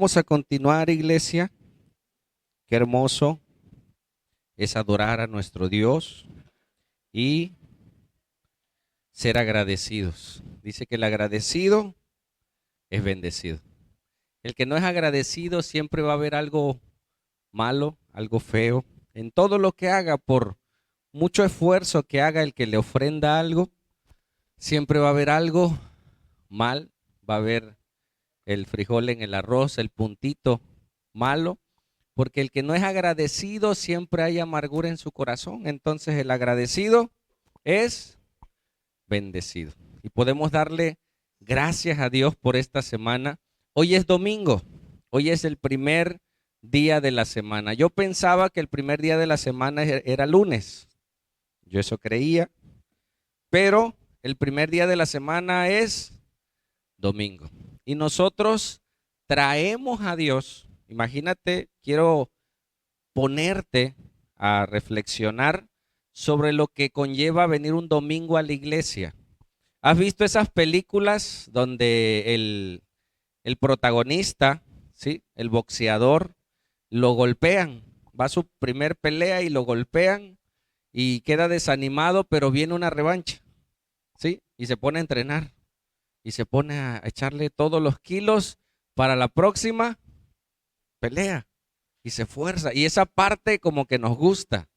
Vamos a continuar, iglesia. Qué hermoso es adorar a nuestro Dios y ser agradecidos. Dice que el agradecido es bendecido. El que no es agradecido siempre va a ver algo malo, algo feo. En todo lo que haga, por mucho esfuerzo que haga el que le ofrenda algo, siempre va a haber algo mal, va a haber el frijol en el arroz, el puntito malo, porque el que no es agradecido siempre hay amargura en su corazón. Entonces el agradecido es bendecido. Y podemos darle gracias a Dios por esta semana. Hoy es domingo, hoy es el primer día de la semana. Yo pensaba que el primer día de la semana era lunes, yo eso creía, pero el primer día de la semana es domingo. Y nosotros traemos a Dios, imagínate, quiero ponerte a reflexionar sobre lo que conlleva venir un domingo a la iglesia. ¿Has visto esas películas donde el protagonista, ¿sí?, el boxeador, lo golpean? Va a su primer pelea y lo golpean y queda desanimado, pero viene una revancha, ¿sí? Y se pone a entrenar y se pone a echarle todos los kilos para la próxima pelea y se esfuerza. Y esa parte como que nos gusta,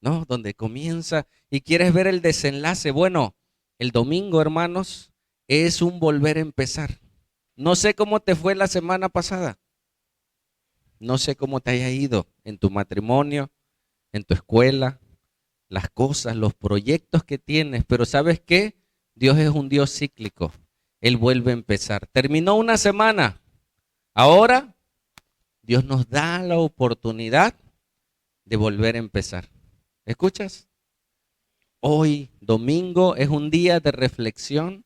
¿no? Donde comienza y quieres ver el desenlace. Bueno, el domingo, hermanos, es un volver a empezar. No sé cómo te fue la semana pasada. No sé cómo te haya ido en tu matrimonio, en tu escuela, las cosas, los proyectos que tienes, pero ¿sabes qué? Dios es un Dios cíclico. Él vuelve a empezar. Terminó una semana. Ahora Dios nos da la oportunidad de volver a empezar. ¿Escuchas? Hoy, domingo, es un día de reflexión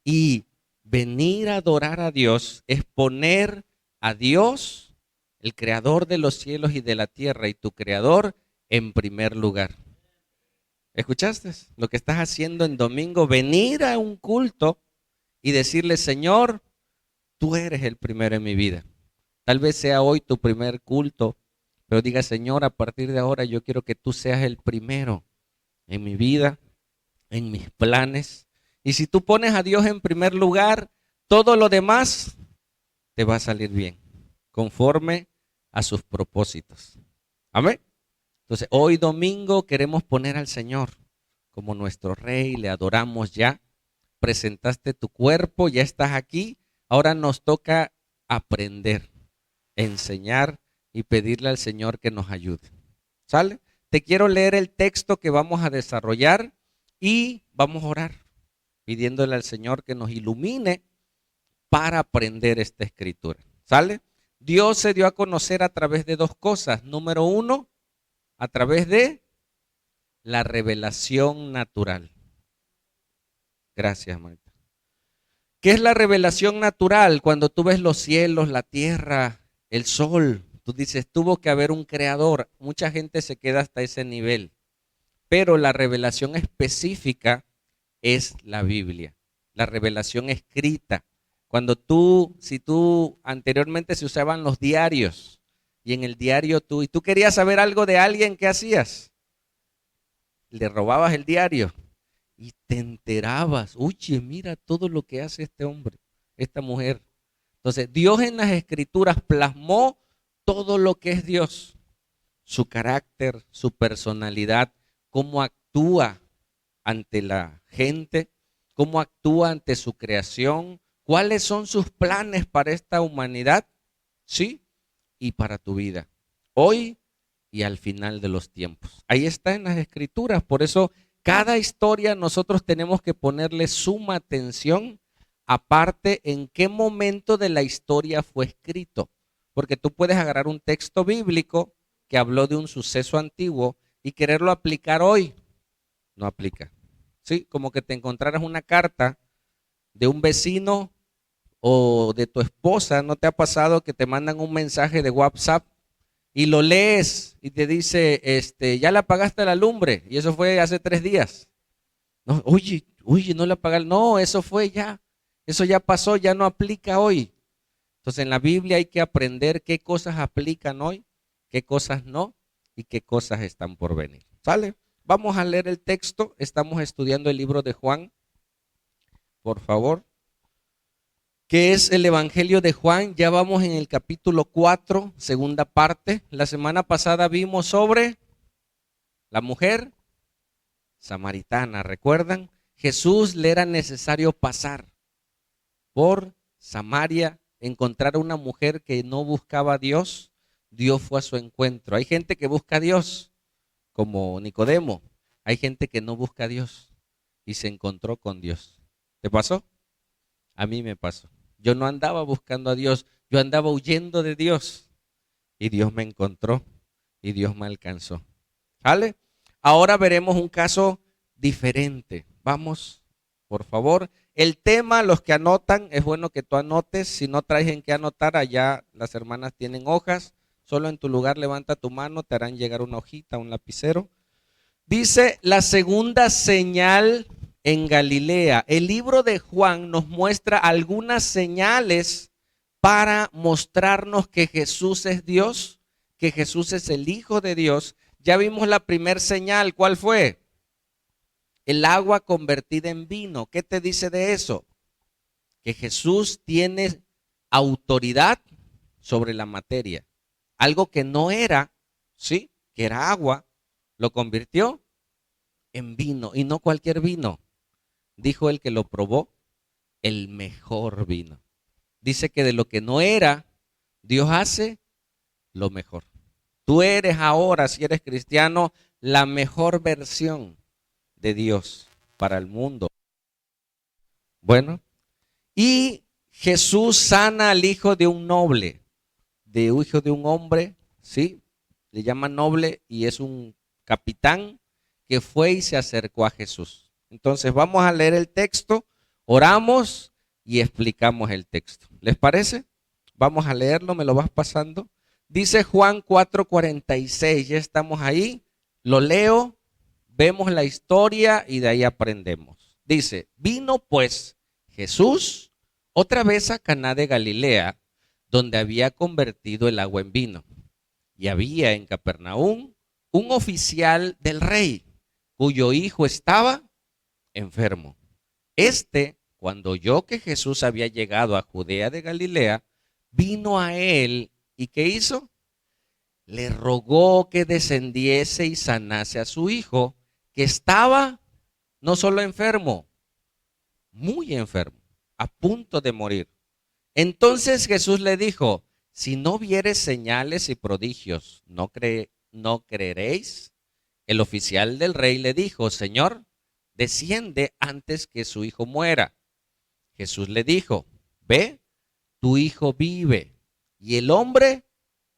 y venir a adorar a Dios es poner a Dios, el creador de los cielos y de la tierra, y tu creador en primer lugar. ¿Escuchaste lo que estás haciendo en domingo? Venir a un culto y decirle, Señor, tú eres el primero en mi vida. Tal vez sea hoy tu primer culto, pero diga, Señor, a partir de ahora yo quiero que tú seas el primero en mi vida, en mis planes. Y si tú pones a Dios en primer lugar, todo lo demás te va a salir bien, conforme a sus propósitos. Amén. Entonces, hoy domingo queremos poner al Señor como nuestro Rey, le adoramos ya. Presentaste tu cuerpo, ya estás aquí. Ahora nos toca aprender, enseñar y pedirle al Señor que nos ayude. ¿Sale? Te quiero leer el texto que vamos a desarrollar y vamos a orar, pidiéndole al Señor que nos ilumine para aprender esta escritura. ¿Sale? Dios se dio a conocer a través de dos cosas. Número uno, a través de la revelación natural. Gracias, Marta. ¿Qué es la revelación natural? Cuando tú ves los cielos, la tierra, el sol, tú dices, tuvo que haber un creador. Mucha gente se queda hasta ese nivel. Pero la revelación específica es la Biblia, la revelación escrita. Si tú anteriormente se usaban los diarios y en el diario y tú querías saber algo de alguien, ¿qué hacías? Le robabas el diario y te enterabas, oye, mira todo lo que hace este hombre, esta mujer. Entonces, Dios en las escrituras plasmó todo lo que es Dios, su carácter, su personalidad, cómo actúa ante la gente, cómo actúa ante su creación, cuáles son sus planes para esta humanidad, sí, y para tu vida, hoy y al final de los tiempos. Ahí está en las escrituras, por eso cada historia nosotros tenemos que ponerle suma atención, aparte en qué momento de la historia fue escrito, porque tú puedes agarrar un texto bíblico que habló de un suceso antiguo y quererlo aplicar hoy, no aplica. Sí, como que te encontraras una carta de un vecino o de tu esposa, ¿no te ha pasado que te mandan un mensaje de WhatsApp y lo lees y te dice, ya le apagaste la lumbre? Y eso fue hace 3 días. No, oye, no le apagaste. No, eso fue ya. Eso ya pasó, ya no aplica hoy. Entonces en la Biblia hay que aprender qué cosas aplican hoy, qué cosas no y qué cosas están por venir. ¿Sale? Vamos a leer el texto. Estamos estudiando el libro de Juan, por favor. ¿Qué es el Evangelio de Juan? Ya vamos en el capítulo 4, segunda parte. La semana pasada vimos sobre la mujer samaritana. ¿Recuerdan? Jesús le era necesario pasar por Samaria, encontrar a una mujer que no buscaba a Dios. Dios fue a su encuentro. Hay gente que busca a Dios, como Nicodemo. Hay gente que no busca a Dios y se encontró con Dios. ¿Te pasó? A mí me pasó. Yo no andaba buscando a Dios, yo andaba huyendo de Dios. Y Dios me encontró y Dios me alcanzó. ¿Vale? Ahora veremos un caso diferente. Vamos, por favor. El tema, los que anotan, es bueno que tú anotes. Si no traes en qué anotar, allá las hermanas tienen hojas. Solo en tu lugar levanta tu mano, te harán llegar una hojita, un lapicero. Dice la segunda señal en Galilea. El libro de Juan nos muestra algunas señales para mostrarnos que Jesús es Dios, que Jesús es el Hijo de Dios. Ya vimos la primera señal. ¿Cuál fue? El agua convertida en vino. ¿Qué te dice de eso? Que Jesús tiene autoridad sobre la materia. Algo que no era, ¿sí? Que era agua, lo convirtió en vino, y no cualquier vino. Dijo el que lo probó, el mejor vino. Dice que de lo que no era, Dios hace lo mejor. Tú eres ahora, si eres cristiano, la mejor versión de Dios para el mundo. Bueno, y Jesús sana al hijo de un noble, de hijo de un hombre, ¿sí? Le llaman noble y es un capitán que fue y se acercó a Jesús. Entonces vamos a leer el texto, oramos y explicamos el texto. ¿Les parece? Vamos a leerlo, me lo vas pasando. Dice Juan 4:46, ya estamos ahí, lo leo, vemos la historia y de ahí aprendemos. Dice, vino pues Jesús otra vez a Caná de Galilea, donde había convertido el agua en vino. Y había en Capernaum un oficial del rey, cuyo hijo estaba enfermo. Cuando oyó que Jesús había llegado a Judea de Galilea, vino a él y ¿qué hizo? Le rogó que descendiese y sanase a su hijo, que estaba no solo enfermo, muy enfermo, a punto de morir. Entonces Jesús le dijo, si no vieres señales y prodigios, ¿no creeréis? El oficial del rey le dijo, Señor, desciende antes que su hijo muera. Jesús le dijo, ve, tu hijo vive. Y el hombre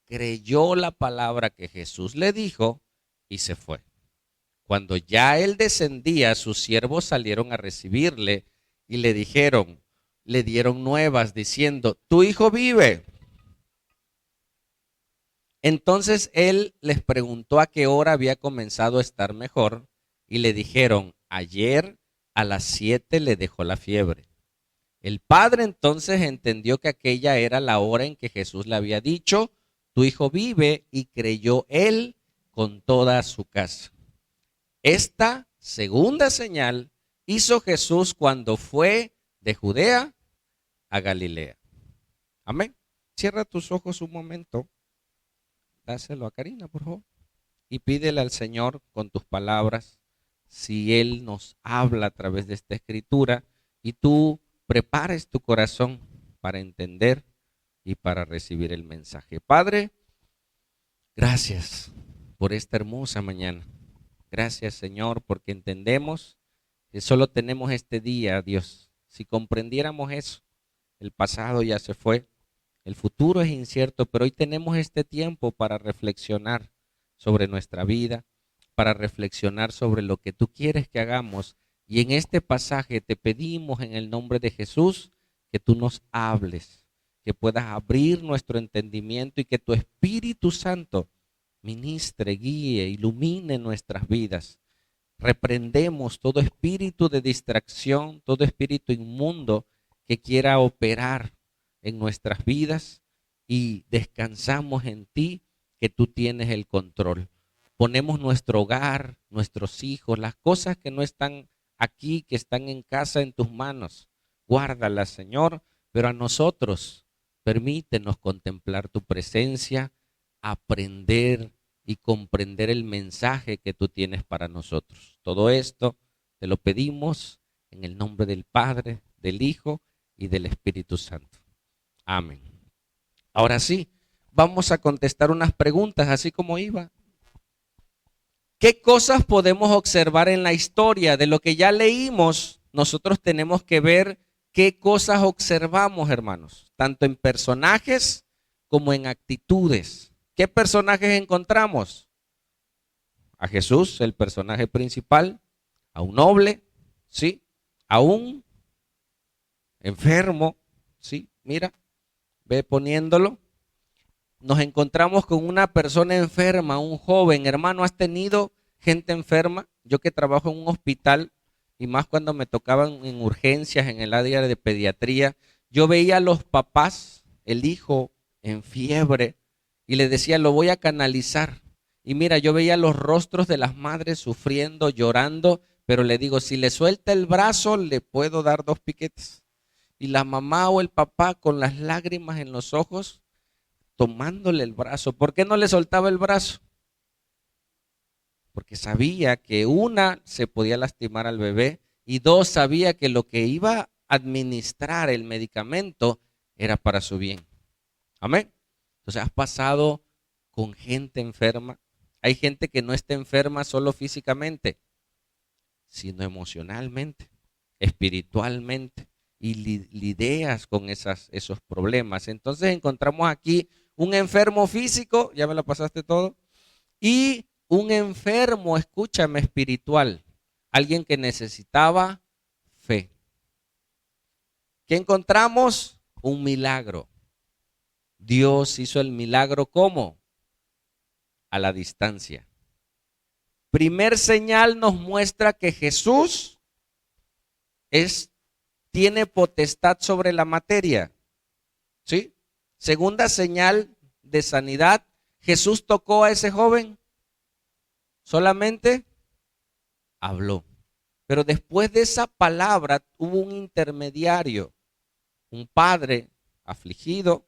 creyó la palabra que Jesús le dijo y se fue. Cuando ya él descendía, sus siervos salieron a recibirle y le dieron nuevas diciendo, tu hijo vive. Entonces él les preguntó a qué hora había comenzado a estar mejor y le dijeron, ayer a las 7 le dejó la fiebre. El padre entonces entendió que aquella era la hora en que Jesús le había dicho, tu hijo vive, y creyó él con toda su casa. Esta segunda señal hizo Jesús cuando fue de Judea a Galilea. Amén. Cierra tus ojos un momento. Dáselo a Karina, por favor. Y pídele al Señor con tus palabras, si Él nos habla a través de esta escritura, y tú prepares tu corazón para entender y para recibir el mensaje. Padre, gracias por esta hermosa mañana. Gracias, Señor, porque entendemos que solo tenemos este día, Dios. Si comprendiéramos eso, el pasado ya se fue, el futuro es incierto, pero hoy tenemos este tiempo para reflexionar sobre nuestra vida, para reflexionar sobre lo que tú quieres que hagamos. Y en este pasaje te pedimos en el nombre de Jesús que tú nos hables, que puedas abrir nuestro entendimiento y que tu Espíritu Santo ministre, guíe, ilumine nuestras vidas. Reprendemos todo espíritu de distracción, todo espíritu inmundo que quiera operar en nuestras vidas y descansamos en ti, que tú tienes el control. Ponemos nuestro hogar, nuestros hijos, las cosas que no están aquí, que están en casa, en tus manos. Guárdalas, Señor, pero a nosotros permítenos contemplar tu presencia, aprender y comprender el mensaje que tú tienes para nosotros. Todo esto te lo pedimos en el nombre del Padre, del Hijo y del Espíritu Santo. Amén. Ahora sí, vamos a contestar unas preguntas, así como iba. ¿Qué cosas podemos observar en la historia? De lo que ya leímos, nosotros tenemos que ver qué cosas observamos, hermanos, tanto en personajes como en actitudes. ¿Qué personajes encontramos? A Jesús, el personaje principal, a un noble, ¿sí? A un enfermo, ¿sí? Mira, ve poniéndolo. Nos encontramos con una persona enferma, un joven. Hermano, ¿has tenido gente enferma? Yo que trabajo en un hospital y más cuando me tocaban en urgencias en el área de pediatría, yo veía a los papás, el hijo en fiebre y le decía, lo voy a canalizar. Y mira, yo veía los rostros de las madres sufriendo, llorando, pero le digo, si le suelta el brazo, le puedo dar 2 piquetes. Y la mamá o el papá con las lágrimas en los ojos, tomándole el brazo. ¿Por qué no le soltaba el brazo? Porque sabía que una, se podía lastimar al bebé y dos, sabía que lo que iba a administrar el medicamento era para su bien. Amén. Entonces has pasado con gente enferma. Hay gente que no está enferma solo físicamente, sino emocionalmente, espiritualmente, y lidias con esos problemas. Entonces encontramos aquí un enfermo físico, ya me lo pasaste todo, y un enfermo, escúchame, espiritual, alguien que necesitaba fe. ¿Qué encontramos? Un milagro. Dios hizo el milagro ¿cómo? A la distancia. Primer señal nos muestra que Jesús tiene potestad sobre la materia. ¿Sí? Segunda señal de sanidad, Jesús tocó a ese joven, solamente habló. Pero después de esa palabra hubo un intermediario, un padre afligido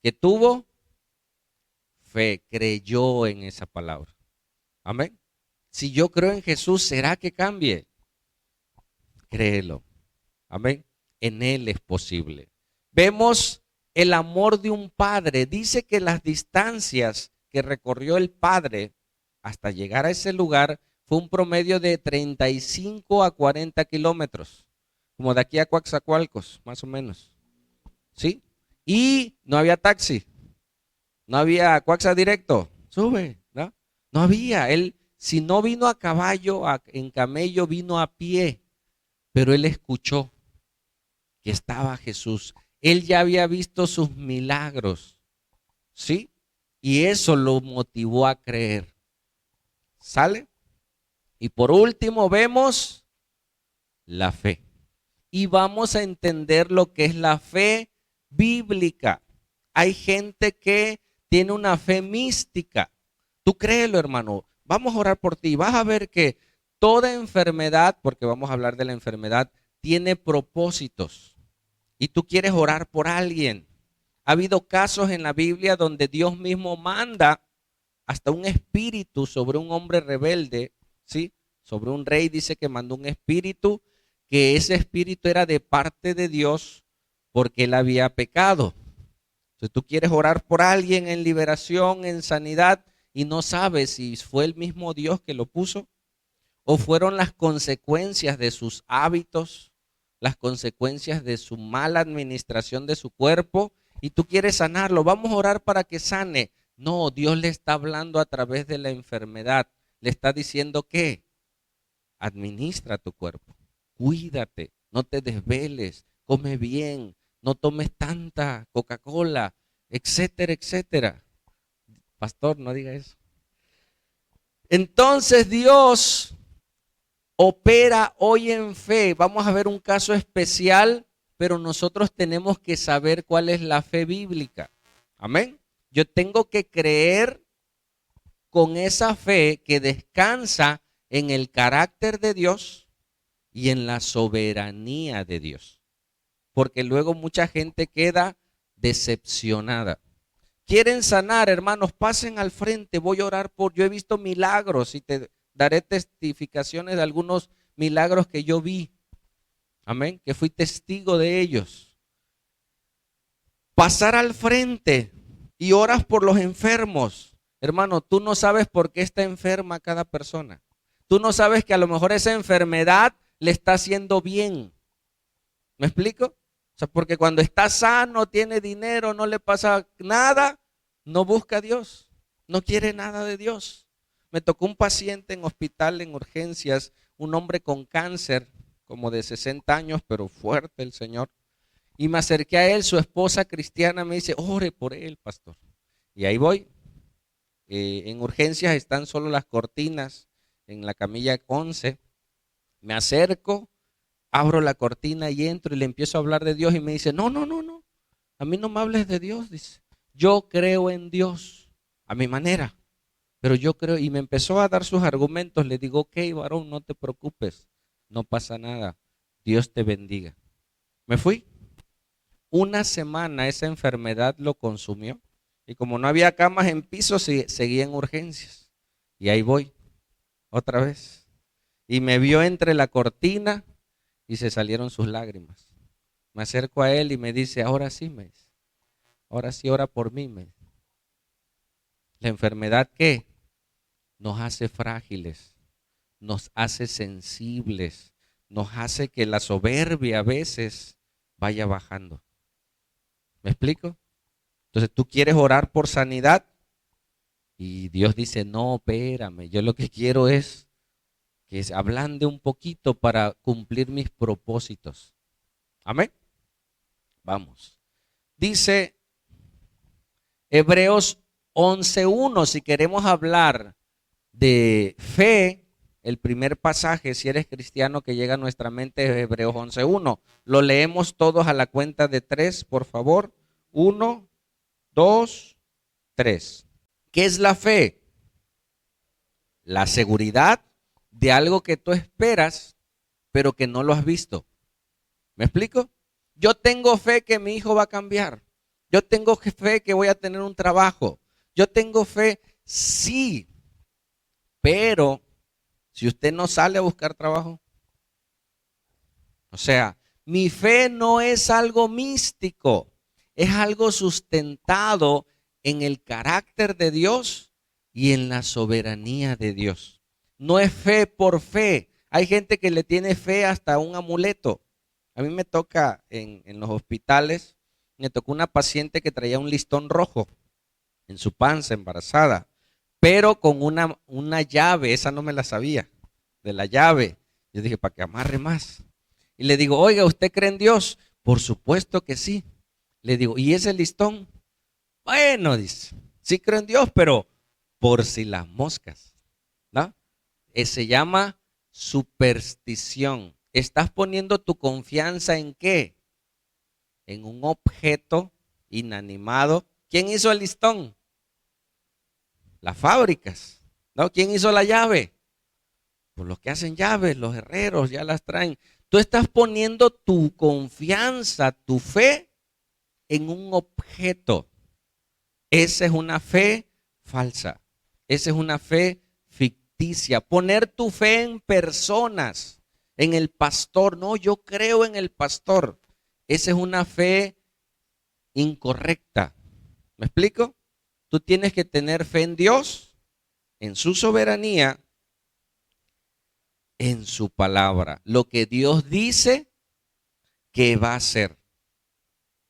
que tuvo fe, creyó en esa palabra. Amén. Si yo creo en Jesús, ¿será que cambie? Créelo. Amén. En Él es posible. Vemos el amor de un padre. Dice que las distancias que recorrió el padre hasta llegar a ese lugar fue un promedio de 35 a 40 kilómetros. Como de aquí a Coatzacoalcos, más o menos. ¿Sí? Y no había taxi. No había Coaxa directo. Sube, ¿no? No había. Él, si no vino a caballo, en camello, vino a pie. Pero él escuchó que estaba Jesús. Él ya había visto sus milagros, ¿sí? Y eso lo motivó a creer. ¿Sale? Y por último vemos la fe. Y vamos a entender lo que es la fe bíblica. Hay gente que tiene una fe mística. Tú créelo, hermano. Vamos a orar por ti. Vas a ver que toda enfermedad, porque vamos a hablar de la enfermedad, tiene propósitos. Y tú quieres orar por alguien. Ha habido casos en la Biblia donde Dios mismo manda hasta un espíritu sobre un hombre rebelde, ¿sí? Sobre un rey dice que mandó un espíritu, que ese espíritu era de parte de Dios porque él había pecado. Entonces tú quieres orar por alguien en liberación, en sanidad, y no sabes si fue el mismo Dios que lo puso o fueron las consecuencias de sus hábitos, las consecuencias de su mala administración de su cuerpo, y tú quieres sanarlo. Vamos a orar para que sane. No, Dios le está hablando a través de la enfermedad. Le está diciendo que administra tu cuerpo, cuídate, no te desveles, come bien, no tomes tanta Coca-Cola, etcétera, etcétera. Pastor, no diga eso. Entonces Dios opera hoy en fe. Vamos a ver un caso especial pero nosotros tenemos que saber cuál es la fe bíblica. Amén. Yo tengo que creer con esa fe que descansa en el carácter de Dios y en la soberanía de Dios. Porque luego mucha gente queda decepcionada. Quieren sanar, hermanos, pasen al frente, voy a orar por, yo he visto milagros y te daré testificaciones de algunos milagros que yo vi. Amén, que fui testigo de ellos. Pasar al frente y oras por los enfermos. Hermano, tú no sabes por qué está enferma cada persona. Tú no sabes que a lo mejor esa enfermedad le está haciendo bien. ¿Me explico? O sea, porque cuando está sano, tiene dinero, no le pasa nada, no busca a Dios, no quiere nada de Dios. Me tocó un paciente en hospital, en urgencias, un hombre con cáncer, como de 60 años, pero fuerte el Señor. Y me acerqué a él, su esposa cristiana me dice, ore por él, pastor. Y ahí voy. En urgencias están solo las cortinas en la camilla 11. Me acerco, abro la cortina y entro y le empiezo a hablar de Dios y me dice, no, no, no, no, a mí no me hables de Dios, dice. Yo creo en Dios a mi manera, pero yo creo, y me empezó a dar sus argumentos. Le digo, ok, varón, no te preocupes, no pasa nada, Dios te bendiga. Me fui. Una semana esa enfermedad lo consumió y como no había camas en piso, seguía en urgencias. Y ahí voy, otra vez. Y me vio entre la cortina y se salieron sus lágrimas. Me acerco a él y me dice, ahora sí, me dice, ahora sí ora por mí. La enfermedad, ¿qué? Nos hace frágiles, nos hace sensibles, nos hace que la soberbia a veces vaya bajando. ¿Me explico? Entonces tú quieres orar por sanidad y Dios dice, no, espérame, yo lo que quiero es que se ablande un poquito para cumplir mis propósitos. Amén. Vamos. Dice Hebreos 11:1, si queremos hablar de fe, el primer pasaje, si eres cristiano que llega a nuestra mente, es Hebreos 11:1. Lo leemos todos a la cuenta de 3, por favor. 1, 2, 3. ¿Qué es la fe? La seguridad de algo que tú esperas, pero que no lo has visto. ¿Me explico? Yo tengo fe que mi hijo va a cambiar. Yo tengo fe que voy a tener un trabajo. Yo tengo fe, sí, pero si usted no sale a buscar trabajo, o sea, mi fe no es algo místico, es algo sustentado en el carácter de Dios y en la soberanía de Dios. No es fe por fe. Hay gente que le tiene fe hasta un amuleto. A mí me toca en los hospitales, me tocó una paciente que traía un listón rojo en su panza, embarazada, pero con una llave, esa no me la sabía, de la llave. Yo dije, para que amarre más. Y le digo, oiga, ¿usted cree en Dios? Por supuesto que sí. Le digo, ¿y ese listón? Bueno, dice, sí creo en Dios, pero por si las moscas, ¿no? Se llama superstición. ¿Estás poniendo tu confianza en qué? En un objeto inanimado. ¿Quién hizo el listón? Las fábricas, ¿no? ¿Quién hizo la llave? Pues los que hacen llaves, los herreros ya las traen. Tú estás poniendo tu confianza, tu fe en un objeto. Esa es una fe falsa. Esa es una fe ficticia. Poner tu fe en personas, en el pastor. No, yo creo en el pastor. Esa es una fe incorrecta. ¿Me explico? Tú tienes que tener fe en Dios, en su soberanía, en su palabra. Lo que Dios dice que va a hacer.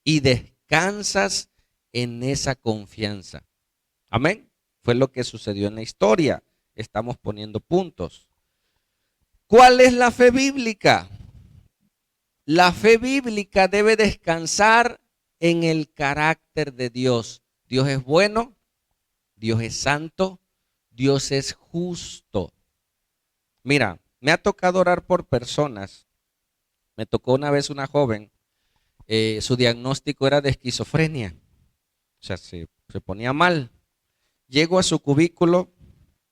Y descansas en esa confianza. Amén. Fue lo que sucedió en la historia. Estamos poniendo puntos. ¿Cuál es la fe bíblica? La fe bíblica debe descansar en el carácter de Dios. Dios es bueno, Dios es santo, Dios es justo. Mira, me ha tocado orar por personas. Me tocó una vez una joven su diagnóstico era de esquizofrenia. O sea, se ponía mal. Llego a su cubículo,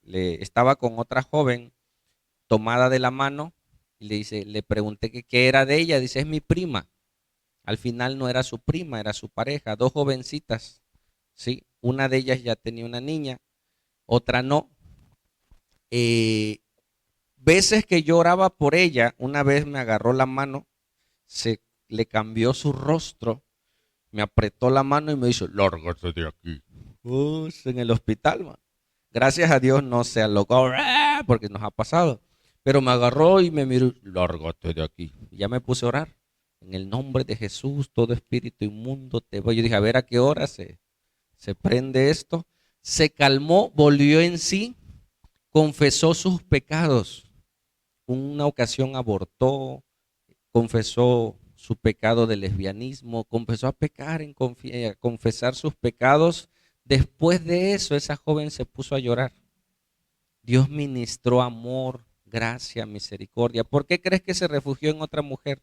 estaba con otra joven tomada de la mano y le pregunté que qué era de ella. Dice, es mi prima. Al final no era su prima, era su pareja, dos jovencitas, ¿sí? Una de ellas ya tenía una niña, otra no. Veces que yo oraba por ella, una vez me agarró la mano, se le cambió su rostro, me apretó la mano y me dijo, lárgate de aquí. En el hospital, man. Gracias a Dios no se alocó, porque nos ha pasado. Pero me agarró y me miró, lárgate de aquí. Y ya me puse a orar. En el nombre de Jesús, todo espíritu inmundo te va. Yo dije, a ver a qué hora se prende esto. Se calmó, volvió en sí, confesó sus pecados. Una ocasión abortó, confesó su pecado de lesbianismo, confesó a pecar, a confesar sus pecados. Después de eso, esa joven se puso a llorar. Dios ministró amor, gracia, misericordia. ¿Por qué crees que se refugió en otra mujer?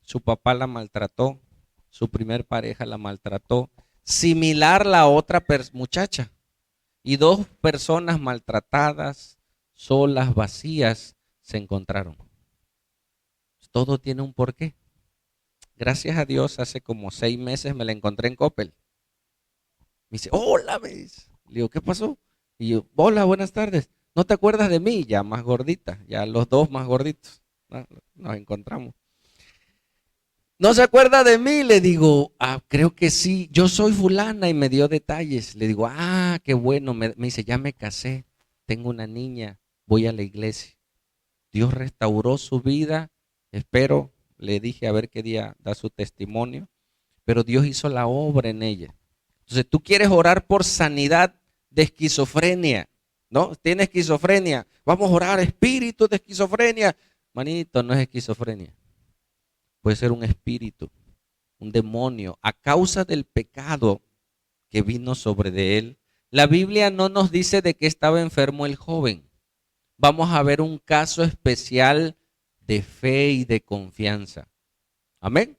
Su papá la maltrató, su primer pareja la maltrató, similar la otra muchacha. Y dos personas maltratadas, solas, vacías, se encontraron. Todo tiene un porqué. Gracias a Dios, hace como 6 meses me la encontré en Coppel. Me dice, hola, me dice. Le digo, ¿qué pasó? Y yo, hola, buenas tardes. ¿No te acuerdas de mí? Ya más gordita, ya los dos más gorditos. Nos encontramos. ¿No se acuerda de mí? Le digo, creo que sí, yo soy fulana, y me dio detalles. Le digo, qué bueno. Me dice, ya me casé, tengo una niña, voy a la iglesia. Dios restauró su vida, espero, le dije a ver qué día da su testimonio, pero Dios hizo la obra en ella. Entonces tú quieres orar por sanidad de esquizofrenia, ¿no? Tiene esquizofrenia, vamos a orar espíritu de esquizofrenia. Manito, no es esquizofrenia. Puede ser un espíritu, un demonio, a causa del pecado que vino sobre de él. La Biblia no nos dice de qué estaba enfermo el joven. Vamos a ver un caso especial de fe y de confianza. Amén.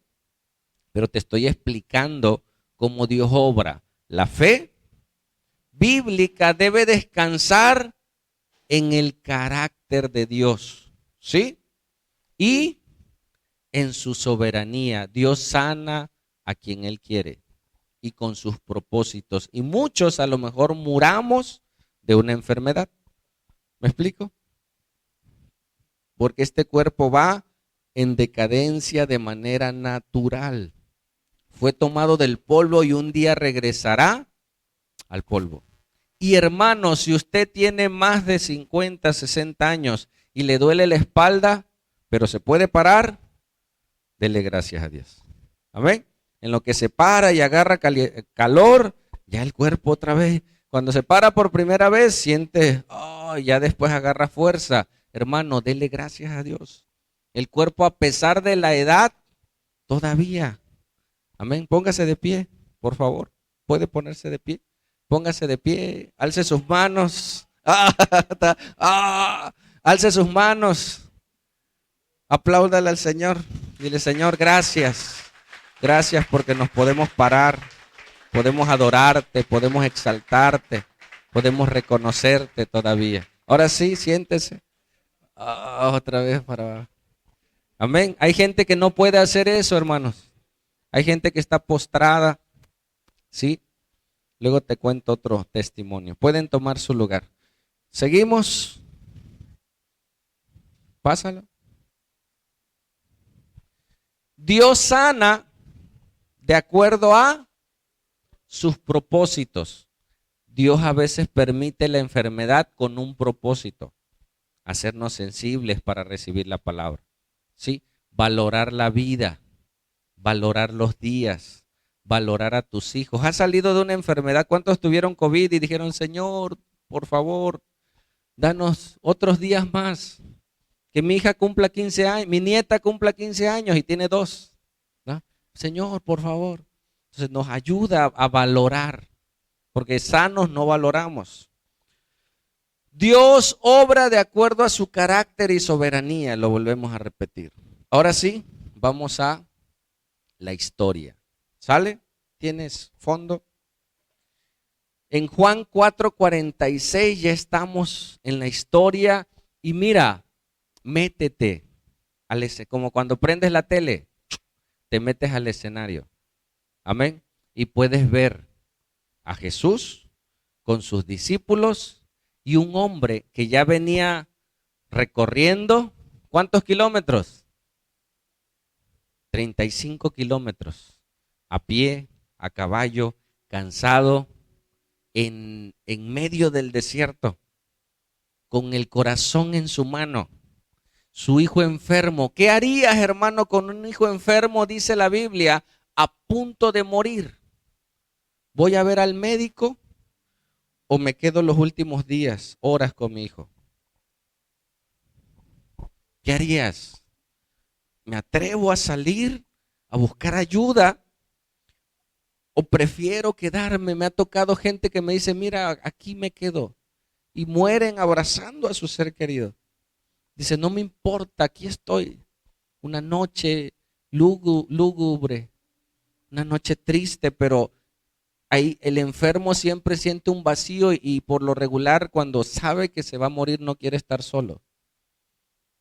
Pero te estoy explicando cómo Dios obra. La fe bíblica debe descansar en el carácter de Dios, ¿sí? Y en su soberanía. Dios sana a quien Él quiere y con sus propósitos. Y muchos a lo mejor muramos de una enfermedad. ¿Me explico? Porque este cuerpo va en decadencia de manera natural. Fue tomado del polvo y un día regresará al polvo. Y hermano, si usted tiene más de 50, 60 años y le duele la espalda, pero se puede parar, dele gracias a Dios. Amén. En lo que se para y agarra calor, ya el cuerpo otra vez. Cuando se para por primera vez, siente, ya después agarra fuerza. Hermano, dele gracias a Dios. El cuerpo, a pesar de la edad, todavía. Amén. Póngase de pie, por favor. ¿Puede ponerse de pie? Póngase de pie, alce sus manos. Alce sus manos. Apláudale al Señor. Dile, Señor, gracias. Gracias porque nos podemos parar, podemos adorarte, podemos exaltarte, podemos reconocerte todavía. Ahora sí, siéntese. Otra vez para abajo. Amén. Hay gente que no puede hacer eso, hermanos. Hay gente que está postrada. ¿Sí? Luego te cuento otro testimonio. Pueden tomar su lugar. Seguimos. Pásalo. Dios sana de acuerdo a sus propósitos. Dios a veces permite la enfermedad con un propósito. Hacernos sensibles para recibir la palabra. ¿Sí? Valorar la vida. Valorar los días. Valorar a tus hijos. ¿Has salido de una enfermedad? ¿Cuántos tuvieron COVID y dijeron, Señor, por favor, danos otros días más? Que mi hija cumpla 15 años, mi nieta cumpla 15 años y tiene 2. ¿No? Señor, por favor. Entonces nos ayuda a valorar, porque sanos no valoramos. Dios obra de acuerdo a su carácter y soberanía, lo volvemos a repetir. Ahora sí, vamos a la historia. ¿Sale? ¿Tienes fondo? En Juan 4:46 ya estamos en la historia y mira, métete como cuando prendes la tele, te metes al escenario. Amén. Y puedes ver a Jesús con sus discípulos y un hombre que ya venía recorriendo, ¿cuántos kilómetros? 35 kilómetros, a pie, a caballo, cansado, en medio del desierto, con el corazón en su mano, su hijo enfermo. ¿Qué harías, hermano, con un hijo enfermo? Dice la Biblia, a punto de morir. ¿Voy a ver al médico o me quedo los últimos días, horas con mi hijo? ¿Qué harías? ¿Me atrevo a salir a buscar ayuda o prefiero quedarme? Me ha tocado gente que me dice, mira, aquí me quedo, y mueren abrazando a su ser querido. Dice, no me importa, aquí estoy. Una noche lúgubre, una noche triste, pero ahí el enfermo siempre siente un vacío y por lo regular cuando sabe que se va a morir no quiere estar solo.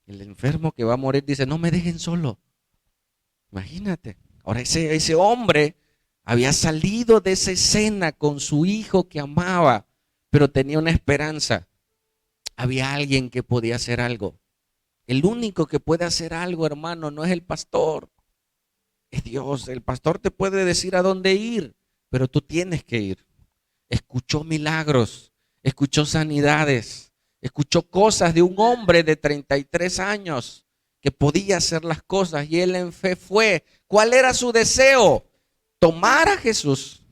El enfermo que va a morir dice, no me dejen solo. Imagínate. Ahora ese hombre había salido de esa escena con su hijo que amaba, pero tenía una esperanza. Había alguien que podía hacer algo. El único que puede hacer algo, hermano, no es el pastor, es Dios. El pastor te puede decir a dónde ir, pero tú tienes que ir. Escuchó milagros, escuchó sanidades, escuchó cosas de un hombre de 33 años que podía hacer las cosas y él en fe fue. ¿Cuál era su deseo? Tomar a Jesús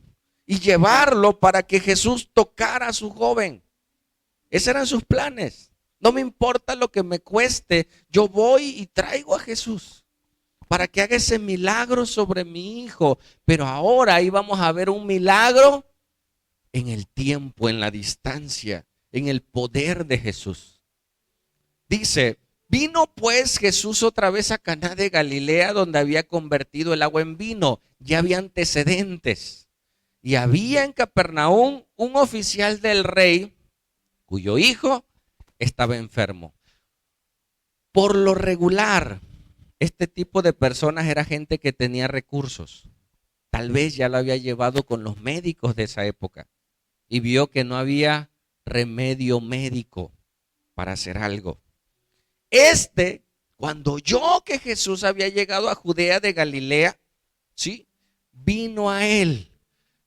y llevarlo para que Jesús tocara a su joven. Esos eran sus planes. No me importa lo que me cueste, yo voy y traigo a Jesús para que haga ese milagro sobre mi hijo. Pero ahora íbamos a ver un milagro en el tiempo, en la distancia, en el poder de Jesús. Dice, vino pues Jesús otra vez a Caná de Galilea, donde había convertido el agua en vino. Ya había antecedentes. Y había en Capernaum un oficial del rey cuyo hijo estaba enfermo. Por lo regular, este tipo de personas era gente que tenía recursos. Tal vez ya lo había llevado con los médicos de esa época y vio que no había remedio médico para hacer algo. Cuando oyó que Jesús había llegado a Judea de Galilea, ¿sí? Vino a él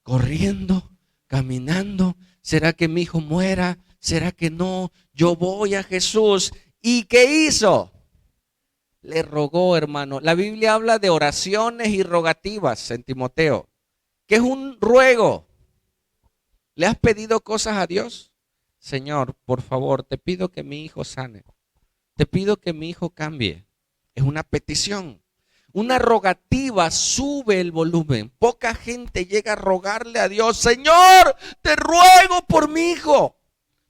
corriendo, caminando. ¿Será que mi hijo muera? ¿Será que no? Yo voy a Jesús. ¿Y qué hizo? Le rogó, hermano. La Biblia habla de oraciones y rogativas en Timoteo. ¿Qué es un ruego? ¿Le has pedido cosas a Dios? Señor, por favor, te pido que mi hijo sane. Te pido que mi hijo cambie. Es una petición. Una rogativa sube el volumen. Poca gente llega a rogarle a Dios, Señor, te ruego por mi hijo.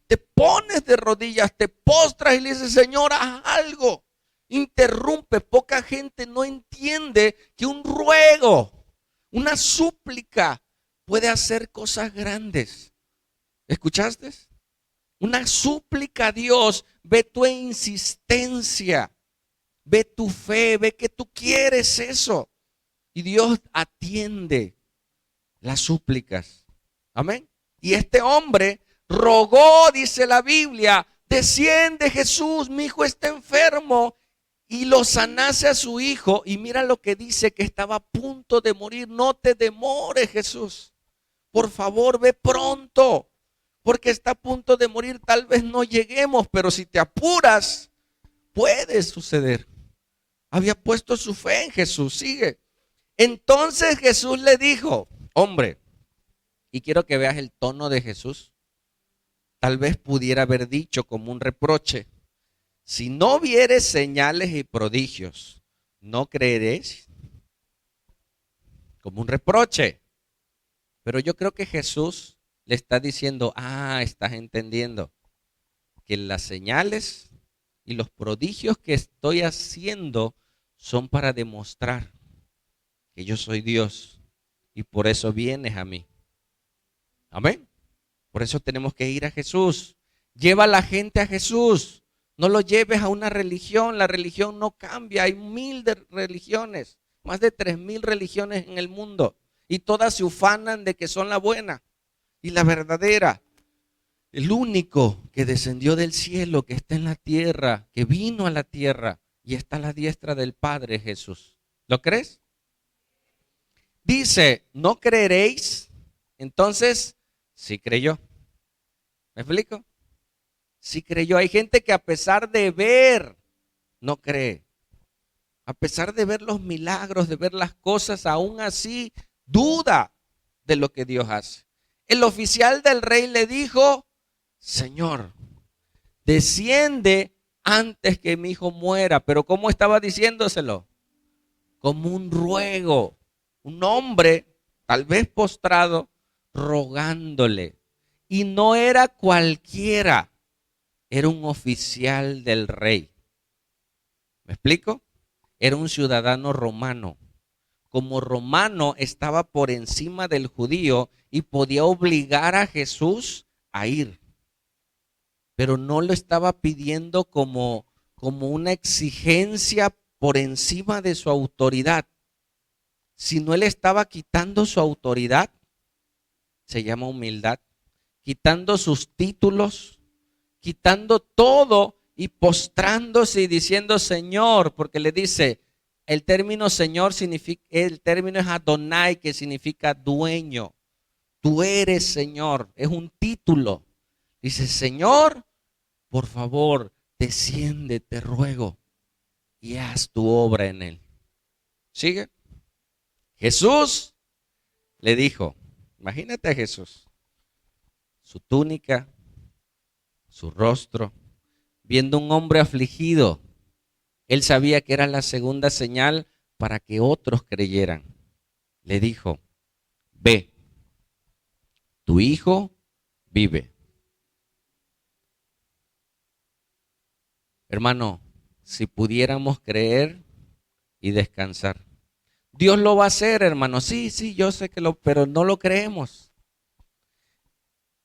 Te pones de rodillas, te postras y le dices, Señor, haz algo. Interrumpe. Poca gente no entiende que un ruego, una súplica puede hacer cosas grandes. ¿Escuchaste? Una súplica a Dios, ve tu insistencia, ve tu fe, ve que tú quieres eso. Y Dios atiende las súplicas. Amén. Y este hombre rogó, dice la Biblia, desciende Jesús, mi hijo está enfermo. Y lo sanase a su hijo. Y mira lo que dice, que estaba a punto de morir. No te demores, Jesús. Por favor, ve pronto. Porque está a punto de morir. Tal vez no lleguemos, pero si te apuras, puede suceder. Había puesto su fe en Jesús. Sigue. Entonces Jesús le dijo, hombre, y quiero que veas el tono de Jesús. Tal vez pudiera haber dicho como un reproche, si no vieres señales y prodigios, ¿no creeréis? Como un reproche. Pero yo creo que Jesús le está diciendo, estás entendiendo que las señales y los prodigios que estoy haciendo son para demostrar que yo soy Dios y por eso vienes a mí. Amén. Por eso tenemos que ir a Jesús. Lleva a la gente a Jesús. No lo lleves a una religión. La religión no cambia. Hay 1000 de religiones. Más de 3000 religiones en el mundo. Y todas se ufanan de que son la buena y la verdadera. El único que descendió del cielo, que está en la tierra, que vino a la tierra y está a la diestra del Padre, Jesús. ¿Lo crees? Dice, ¿no creeréis? Entonces, sí creyó. ¿Me explico? Sí creyó. Hay gente que a pesar de ver, no cree. A pesar de ver los milagros, de ver las cosas, aún así duda de lo que Dios hace. El oficial del rey le dijo, Señor, desciende antes que mi hijo muera. Pero ¿cómo estaba diciéndoselo? Como un ruego. Un hombre, tal vez postrado, rogándole. Y no era cualquiera, era un oficial del rey. ¿Me explico? Era un ciudadano romano. Como romano estaba por encima del judío y podía obligar a Jesús a ir. Pero no lo estaba pidiendo como una exigencia por encima de su autoridad, sino él estaba quitando su autoridad, se llama humildad, quitando sus títulos, quitando todo y postrándose y diciendo Señor, porque le dice, el término Señor significa, el término es Adonai, que significa dueño. Tú eres Señor, es un título. Dice, Señor, por favor, desciende, te ruego, y haz tu obra en él. ¿Sigue? Jesús le dijo, imagínate a Jesús, su túnica, su rostro, viendo un hombre afligido. Él sabía que era la segunda señal para que otros creyeran. Le dijo, ve, tu hijo vive. Hermano, si pudiéramos creer y descansar. Dios lo va a hacer, hermano. Sí, yo sé que pero no lo creemos.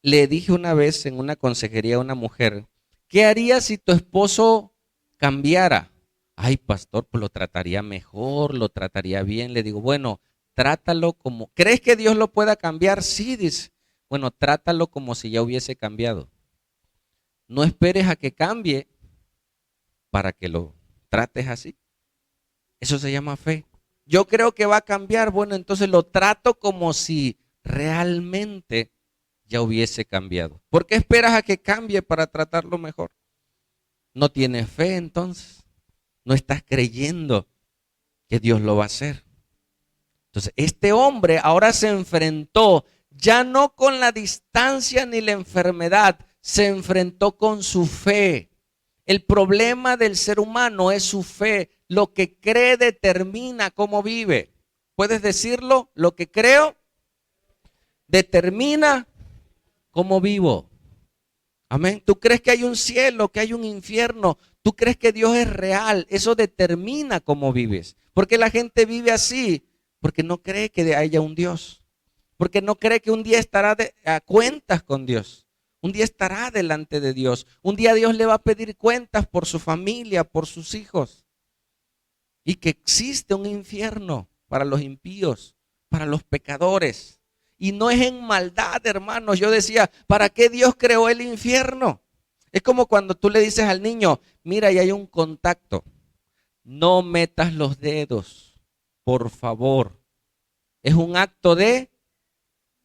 Le dije una vez en una consejería a una mujer, ¿qué harías si tu esposo cambiara? Ay, pastor, pues lo trataría mejor, lo trataría bien. Le digo, bueno, trátalo como, ¿crees que Dios lo pueda cambiar? Sí, dice. Bueno, trátalo como si ya hubiese cambiado. No esperes a que cambie para que lo trates así. Eso se llama fe. Yo creo que va a cambiar. Bueno, entonces lo trato como si realmente ya hubiese cambiado. ¿Por qué esperas a que cambie para tratarlo mejor? No tienes fe entonces. No estás creyendo que Dios lo va a hacer. Entonces, este hombre ahora se enfrentó ya no con la distancia ni la enfermedad, se enfrentó con su fe. El problema del ser humano es su fe. Lo que cree determina cómo vive. ¿Puedes decirlo? Lo que creo determina cómo vivo. Amén. ¿Tú crees que hay un cielo, que hay un infierno? ¿Tú crees que Dios es real? Eso determina cómo vives. ¿Por qué la gente vive así? Porque no cree que haya un Dios. Porque no cree que un día estará a cuentas con Dios. Un día estará delante de Dios. Un día Dios le va a pedir cuentas por su familia, por sus hijos. Y que existe un infierno para los impíos, para los pecadores. Y no es en maldad, hermanos. Yo decía, ¿para qué Dios creó el infierno? Es como cuando tú le dices al niño, mira, ahí hay un contacto. No metas los dedos, por favor. Es un acto de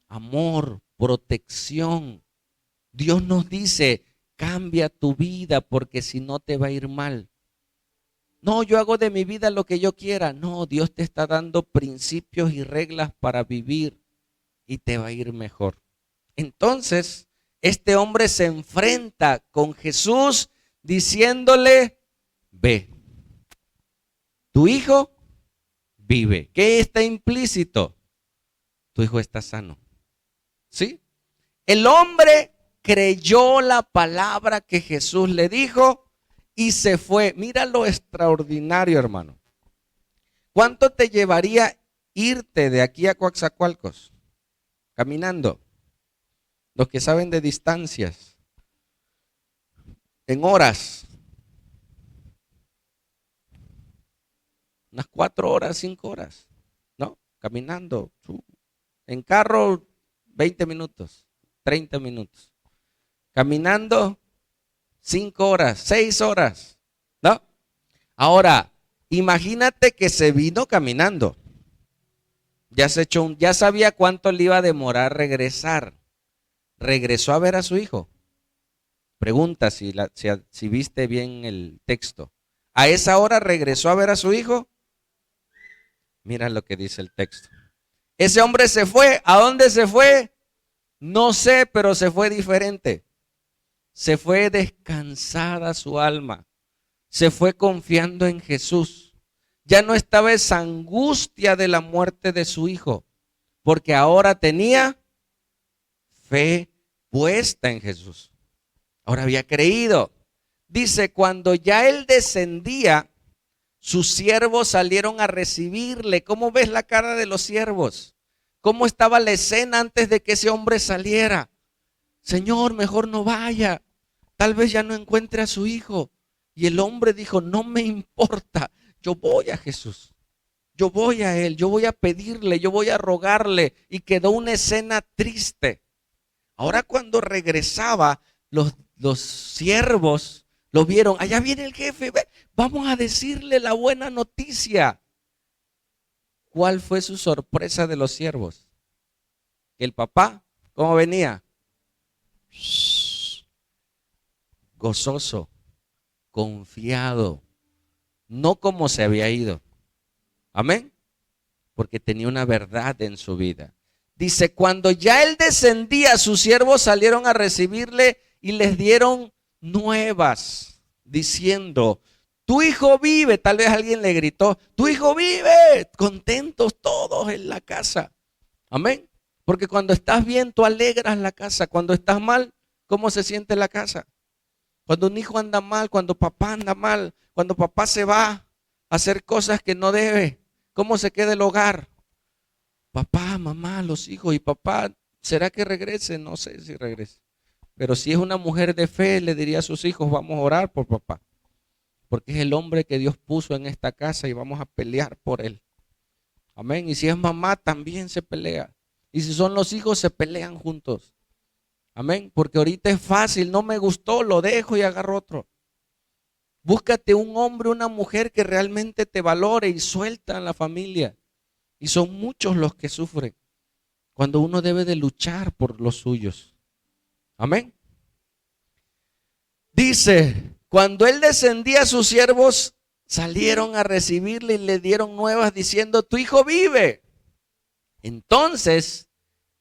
amor, protección. Dios nos dice, cambia tu vida porque si no te va a ir mal. No, yo hago de mi vida lo que yo quiera. No, Dios te está dando principios y reglas para vivir y te va a ir mejor. Entonces, este hombre se enfrenta con Jesús diciéndole, ve, tu hijo vive. ¿Qué está implícito? Tu hijo está sano. ¿Sí? El hombre creyó la palabra que Jesús le dijo y se fue. Mira lo extraordinario, hermano. ¿Cuánto te llevaría irte de aquí a Coatzacoalcos? Caminando. Los que saben de distancias. En horas. Unas 4 horas, 5 horas. ¿No? Caminando. En carro, 20 minutos. 30 minutos. Caminando, 5 horas, 6 horas. ¿No? Ahora, imagínate que se vino caminando. Ya sabía cuánto le iba a demorar regresar. Regresó a ver a su hijo. Pregunta si viste bien el texto. A esa hora regresó a ver a su hijo. Mira lo que dice el texto. Ese hombre se fue. ¿A dónde se fue? No sé, pero se fue diferente. Se fue descansada su alma. Se fue confiando en Jesús. Ya no estaba esa angustia de la muerte de su hijo, porque ahora tenía fe puesta en Jesús. Ahora había creído. Dice, cuando ya él descendía, sus siervos salieron a recibirle. ¿Cómo ves la cara de los siervos? ¿Cómo estaba la escena antes de que ese hombre saliera? Señor, mejor no vaya. Tal vez ya no encuentre a su hijo. Y el hombre dijo, no me importa. Yo voy a Jesús. Yo voy a él. Yo voy a pedirle. Yo voy a rogarle. Y quedó una escena triste. Ahora cuando regresaba, los siervos lo vieron. Allá viene el jefe. Vamos a decirle la buena noticia. ¿Cuál fue su sorpresa de los siervos? Que el papá, ¿cómo venía? Gozoso, confiado, no como se había ido. Amén. Porque tenía una verdad en su vida. Dice, cuando ya él descendía, sus siervos salieron a recibirle y les dieron nuevas, diciendo, tu hijo vive. Tal vez alguien le gritó, tu hijo vive. Contentos todos en la casa. Amén. Porque cuando estás bien, tú alegras la casa. Cuando estás mal, ¿cómo se siente la casa? Cuando un hijo anda mal, cuando papá anda mal, cuando papá se va a hacer cosas que no debe, ¿cómo se queda el hogar? Papá, mamá, los hijos y papá, ¿será que regrese? No sé si regrese. Pero si es una mujer de fe, le diría a sus hijos, vamos a orar por papá. Porque es el hombre que Dios puso en esta casa y vamos a pelear por él. Amén. Y si es mamá, también se pelea. Y si son los hijos, se pelean juntos. Amén. Porque ahorita es fácil, no me gustó, lo dejo y agarro otro. Búscate un hombre, una mujer que realmente te valore y suelta en la familia. Y son muchos los que sufren cuando uno debe de luchar por los suyos. Amén. Dice, cuando él descendía, sus siervos salieron a recibirle y le dieron nuevas diciendo, tu hijo vive. Entonces,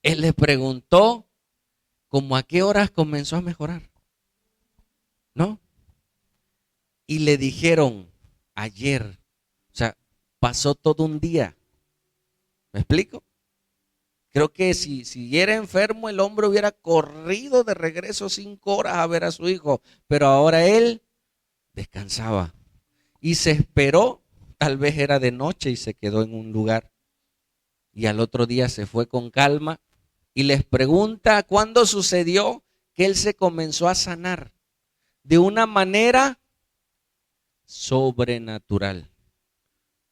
él le preguntó, ¿cómo a qué horas comenzó a mejorar? ¿No? Y le dijeron, ayer. O sea, pasó todo un día. ¿Me explico? Creo que si era enfermo, el hombre hubiera corrido de regreso 5 horas a ver a su hijo. Pero ahora él descansaba. Y se esperó, tal vez era de noche y se quedó en un lugar. Y al otro día se fue con calma y les pregunta cuándo sucedió que él se comenzó a sanar de una manera sobrenatural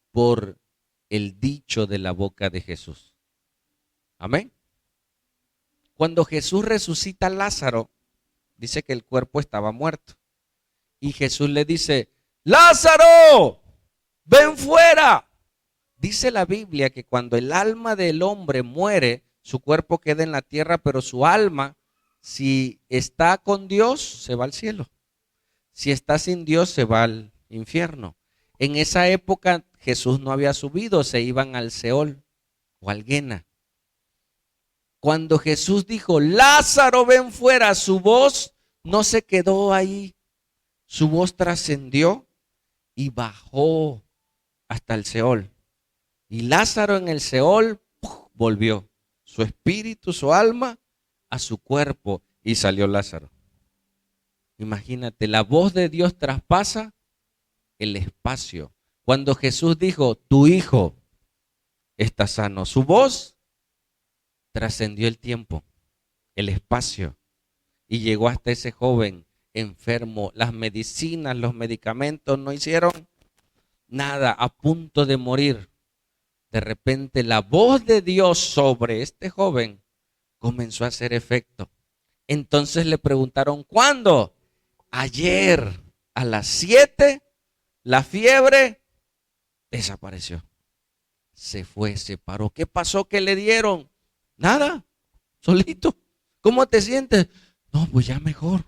por el dicho de la boca de Jesús. Amén. Cuando Jesús resucita a Lázaro, dice que el cuerpo estaba muerto. Y Jesús le dice, Lázaro, ven fuera. Dice la Biblia que cuando el alma del hombre muere, su cuerpo queda en la tierra, pero su alma, si está con Dios, se va al cielo. Si está sin Dios, se va al infierno. En esa época Jesús no había subido, se iban al Seol o al Guena. Cuando Jesús dijo, Lázaro, ven fuera, su voz no se quedó ahí. Su voz trascendió y bajó hasta el Seol. Y Lázaro en el Seol volvió su espíritu, su alma a su cuerpo y salió Lázaro. Imagínate, la voz de Dios traspasa el espacio, Cuando Jesús dijo, tu hijo está sano, su voz trascendió el tiempo, el espacio, y llegó hasta ese joven enfermo. Las medicinas, los medicamentos no hicieron nada, a punto de morir. De repente la voz de Dios sobre este joven comenzó a hacer efecto. Entonces le preguntaron, ¿cuándo? Ayer a las 7, la fiebre desapareció. Se fue, se paró. ¿Qué pasó? ¿Qué le dieron? Nada, solito. ¿Cómo te sientes? No, pues ya mejor.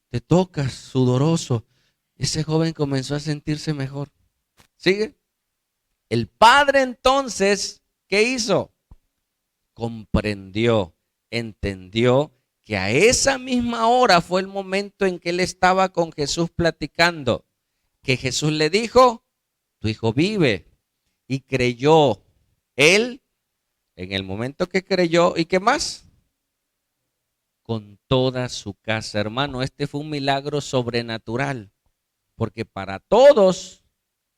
Te tocas, sudoroso. Ese joven comenzó a sentirse mejor. ¿Sigue? El padre entonces, ¿qué hizo? Comprendió, entendió que a esa misma hora fue el momento en que él estaba con Jesús platicando, que Jesús le dijo, tu hijo vive, y creyó. Él, en el momento que creyó, ¿y qué más? Con toda su casa, hermano, este fue un milagro sobrenatural, porque para todos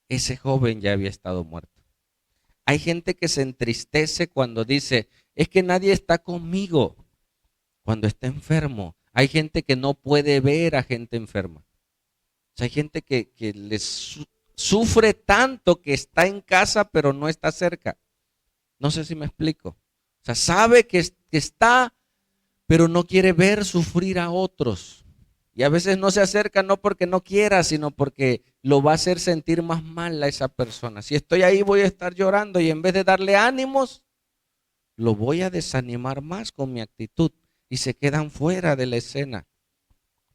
ese joven ya había estado muerto. Hay gente que se entristece cuando dice, es que nadie está conmigo cuando está enfermo. Hay gente que no puede ver a gente enferma. O sea, hay gente que sufre tanto que está en casa pero no está cerca. No sé si me explico. O sea, sabe que está, pero no quiere ver sufrir a otros. Y a veces no se acerca no porque no quiera, sino porque lo va a hacer sentir más mal a esa persona. Si estoy ahí voy a estar llorando y en vez de darle ánimos, lo voy a desanimar más con mi actitud. Y se quedan fuera de la escena,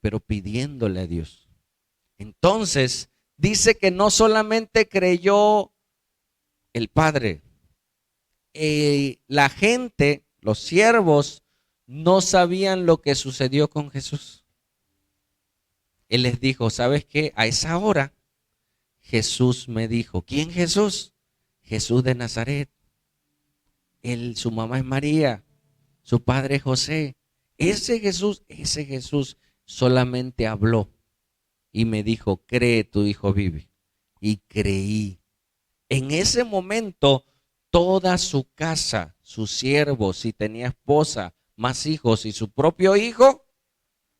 pero pidiéndole a Dios. Entonces, dice que no solamente creyó el padre, la gente, los siervos, no sabían lo que sucedió con Jesús. Él les dijo, ¿sabes qué? A esa hora Jesús me dijo, ¿quién Jesús? Jesús de Nazaret. Su mamá es María, su padre es José. Ese Jesús solamente habló y me dijo, cree, tu hijo vive. Y creí. En ese momento, toda su casa, sus siervos, si tenía esposa, más hijos y su propio hijo,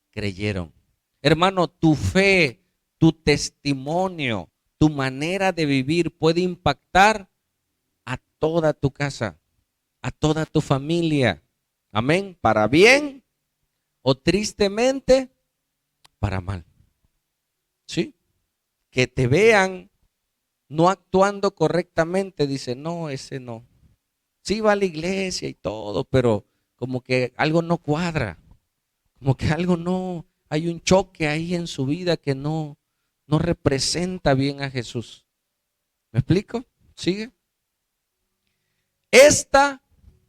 creyeron. Hermano, tu fe, tu testimonio, tu manera de vivir puede impactar a toda tu casa, a toda tu familia. Amén. Para bien o tristemente, para mal. ¿Sí? Que te vean no actuando correctamente, dice, no, ese no. Sí va a la iglesia y todo, pero como que algo no cuadra, como que algo no, hay un choque ahí en su vida que no representa bien a Jesús. ¿Me explico? ¿Sigue? Esta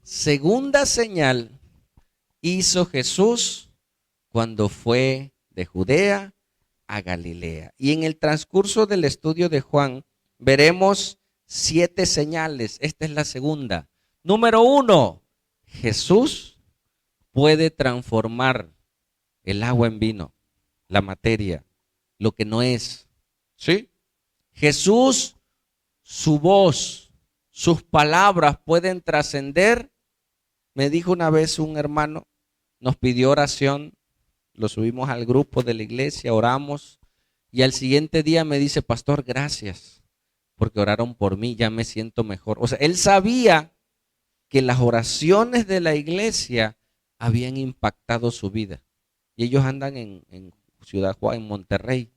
segunda señal hizo Jesús cuando fue de Judea a Galilea. Y en el transcurso del estudio de Juan veremos 7 señales. Esta es la segunda. Número 1, Jesús puede transformar el agua en vino, la materia, lo que no es. ¿Sí? Jesús, su voz, sus palabras pueden trascender. Me dijo una vez un hermano, nos pidió oración, lo subimos al grupo de la iglesia, oramos, y al siguiente día me dice, pastor, gracias, porque oraron por mí, ya me siento mejor. O sea, él sabía que las oraciones de la iglesia habían impactado su vida. Y ellos andan en Ciudad Juárez, en Monterrey.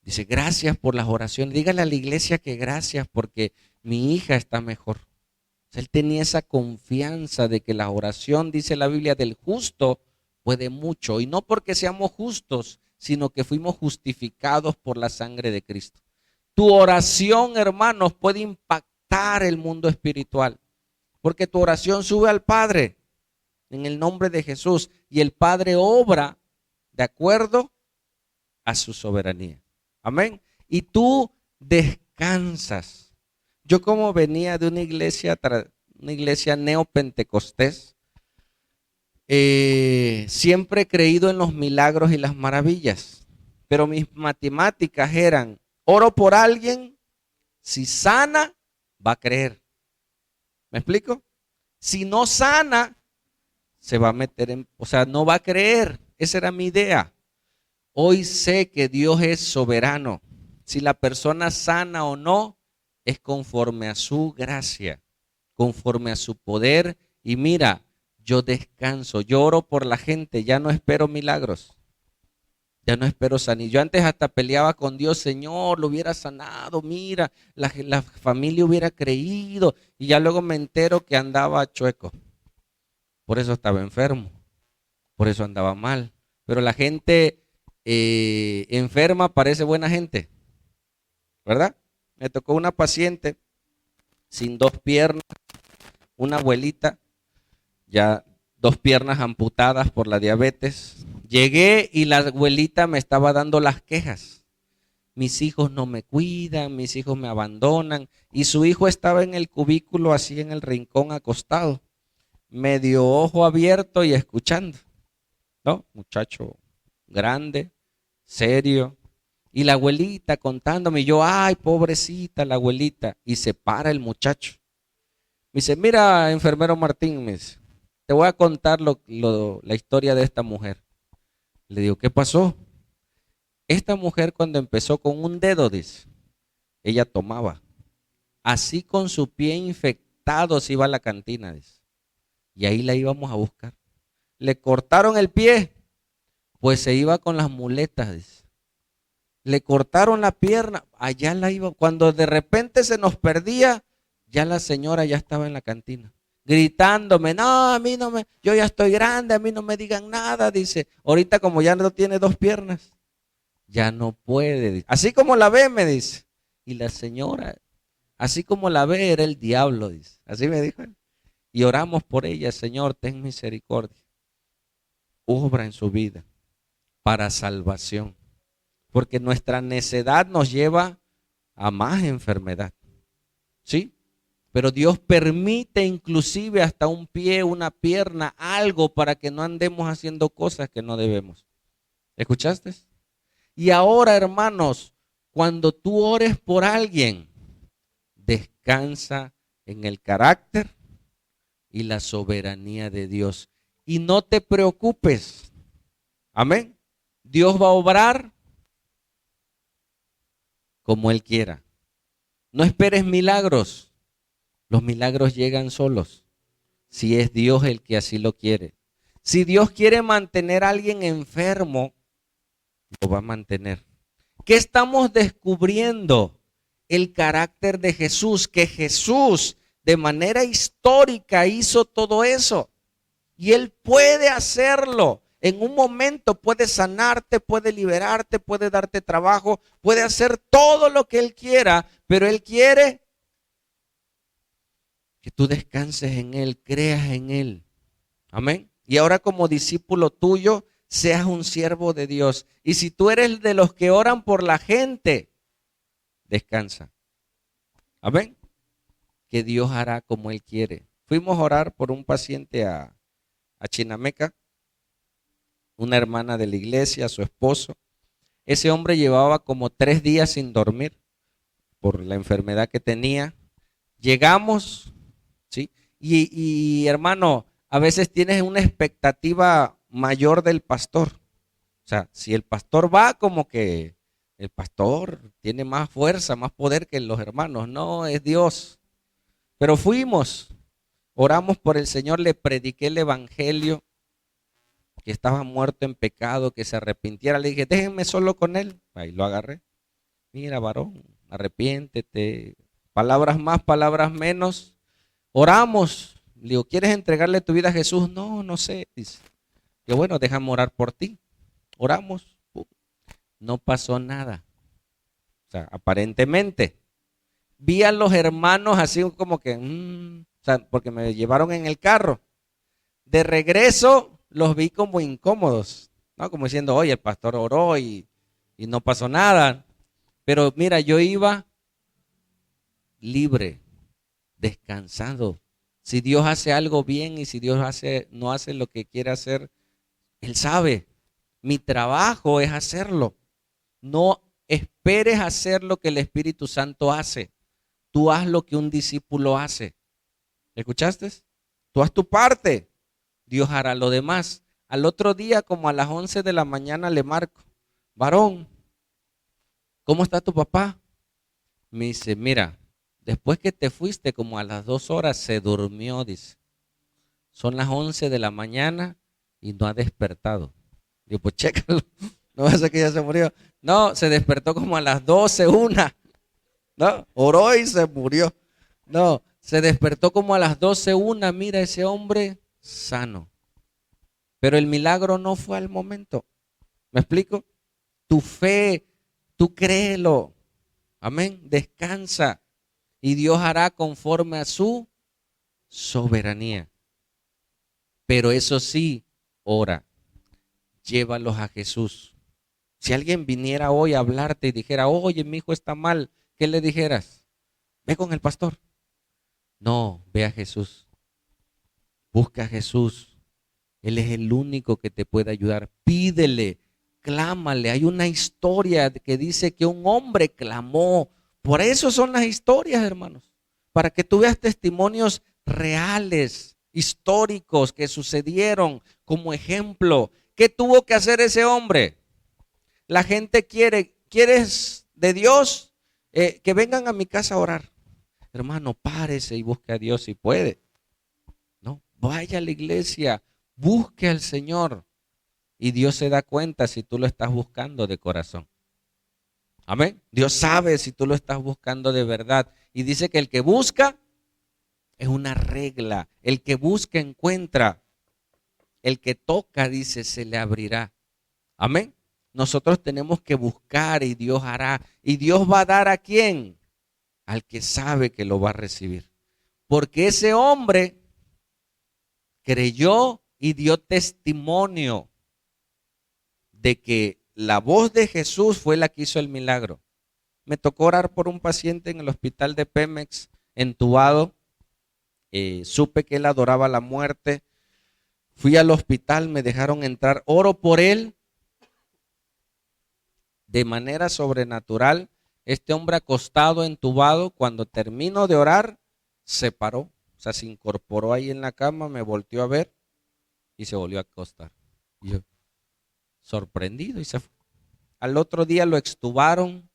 Dice, gracias por las oraciones. Dígale a la iglesia que gracias porque mi hija está mejor. O sea, él tenía esa confianza de que la oración, dice la Biblia, del justo puede mucho. Y no porque seamos justos, sino que fuimos justificados por la sangre de Cristo. Tu oración, hermanos, puede impactar el mundo espiritual. Porque tu oración sube al Padre en el nombre de Jesús. Y el Padre obra de acuerdo a su soberanía. Amén. Y tú descansas. Yo como venía de una iglesia neopentecostés, siempre he creído en los milagros y las maravillas. Pero mis matemáticas eran, oro por alguien Si sana, va a creer. ¿Me explico? Si no sana, se va a meter en, o sea, no va a creer. Esa era mi idea. Hoy sé que Dios es soberano. Si la persona sana o no, es conforme a su gracia, conforme a su poder. Y mira, yo descanso, yo oro por la gente, ya no espero milagros. Ya no espero sanidad. Yo antes hasta peleaba con Dios, Señor, lo hubiera sanado, mira, la familia hubiera creído. Y ya luego me entero que andaba chueco. Por eso estaba enfermo, por eso andaba mal. Pero la gente enferma parece buena gente, ¿verdad? Me tocó una paciente sin dos piernas, una abuelita, ya dos piernas amputadas por la diabetes. Llegué y la abuelita me estaba dando las quejas. Mis hijos no me cuidan, mis hijos me abandonan. Y su hijo estaba en el cubículo, así en el rincón acostado, medio ojo abierto y escuchando, ¿no? Muchacho grande, serio. Y la abuelita contándome, y yo, ay, pobrecita la abuelita. Y se para el muchacho. Me dice, mira, enfermero Martín, me dice, te voy a contar la historia de esta mujer. Le digo, ¿qué pasó? Esta mujer cuando empezó con un dedo, dice, ella tomaba. Así con su pie infectado se iba a la cantina, dice. Y ahí la íbamos a buscar. Le cortaron el pie, pues se iba con las muletas, dice. Le cortaron la pierna, allá la iba. Cuando de repente se nos perdía, ya la señora ya estaba en la cantina, gritándome, no, a mí no me, yo ya estoy grande, a mí no me digan nada, dice. Ahorita como ya no tiene dos piernas, ya no puede, dice. Así como la ve, me dice. Y la señora, así como la ve, era el diablo, dice. Así me dijo él. Y oramos por ella, Señor, ten misericordia. Obra en su vida para salvación. Porque nuestra necedad nos lleva a más enfermedad. ¿Sí? Pero Dios permite inclusive hasta un pie, una pierna, algo para que no andemos haciendo cosas que no debemos. ¿Escuchaste? Y ahora, hermanos, cuando tú ores por alguien, descansa en el carácter y la soberanía de Dios. Y no te preocupes. Amén. Dios va a obrar como Él quiera. No esperes milagros. Los milagros llegan solos, si es Dios el que así lo quiere. Si Dios quiere mantener a alguien enfermo, lo va a mantener. ¿Qué estamos descubriendo? El carácter de Jesús, que Jesús de manera histórica hizo todo eso. Y Él puede hacerlo. En un momento puede sanarte, puede liberarte, puede darte trabajo, puede hacer todo lo que Él quiera, pero Él quiere que tú descanses en Él, creas en Él. Amén. Y ahora como discípulo tuyo, seas un siervo de Dios. Y si tú eres de los que oran por la gente, descansa. Amén. Que Dios hará como Él quiere. Fuimos a orar por un paciente a Chinameca, una hermana de la iglesia, su esposo. Ese hombre llevaba como 3 días sin dormir por la enfermedad que tenía. Llegamos, ¿sí? Y hermano, a veces tienes una expectativa mayor del pastor. O sea, si el pastor va, como que el pastor tiene más fuerza, más poder que los hermanos. No, es Dios. Pero fuimos, oramos por el Señor, le prediqué el evangelio, que estaba muerto en pecado, que se arrepintiera. Le dije, déjenme solo con él. Ahí lo agarré. Mira, varón, arrepiéntete. Palabras más, palabras menos. Oramos. Le digo, ¿quieres entregarle tu vida a Jesús? No, no sé. Dice, yo, bueno, déjame orar por ti. Oramos. No pasó nada. O sea, aparentemente. Vi a los hermanos así como que, o sea, porque me llevaron en el carro. De regreso los vi como incómodos, ¿no? Como diciendo, oye, el pastor oró y no pasó nada. Pero mira, yo iba libre, descansado. Si Dios hace algo bien y si Dios no hace lo que quiere hacer, Él sabe. Mi trabajo es hacerlo. No esperes hacer lo que el Espíritu Santo hace. Tú haz lo que un discípulo hace. ¿Escuchaste? Tú haz tu parte. Dios hará lo demás. Al otro día, como a las 11 de la mañana, le marco. Varón, ¿cómo está tu papá? Me dice, mira, después que te fuiste, como a las 2 horas, se durmió, dice. Son las 11 de la mañana y no ha despertado. Digo, pues chécalo. No va a ser que ya se murió. No, se despertó como a las 12, una. No, oró y se murió. No, se despertó como a las 12, una. Mira, ese hombre sano. Pero el milagro no fue al momento. ¿Me explico? Tu fe, tú créelo. Amén. Descansa. Y Dios hará conforme a su soberanía. Pero eso sí, ora. Llévalos a Jesús. Si alguien viniera hoy a hablarte y dijera, oye, mi hijo está mal, ¿qué le dijeras? Ve con el pastor. No, ve a Jesús. Busca a Jesús. Él es el único que te puede ayudar. Pídele, clámale. Hay una historia que dice que un hombre clamó. Por eso son las historias, hermanos. Para que tú veas testimonios reales, históricos que sucedieron como ejemplo. ¿Qué tuvo que hacer ese hombre? La gente ¿quieres de Dios? Que vengan a mi casa a orar. Hermano, párese y busque a Dios si puede. No, vaya a la iglesia, busque al Señor. Y Dios se da cuenta si tú lo estás buscando de corazón. Amén. Dios sabe si tú lo estás buscando de verdad. Y dice que el que busca es una regla. El que busca encuentra. El que toca, dice, se le abrirá. Amén. Nosotros tenemos que buscar y Dios hará. ¿Y Dios va a dar a quién? Al que sabe que lo va a recibir. Porque ese hombre creyó y dio testimonio de que la voz de Jesús fue la que hizo el milagro. Me tocó orar por un paciente en el hospital de Pemex, entubado. Supe que él adoraba la muerte. Fui al hospital, me dejaron entrar. Oro por él. De manera sobrenatural, este hombre acostado, entubado, cuando termino de orar, se paró. O sea, se incorporó ahí en la cama, me volteó a ver y se volvió a acostar. Y yo, sorprendido, y se fue. Al otro día lo extubaron.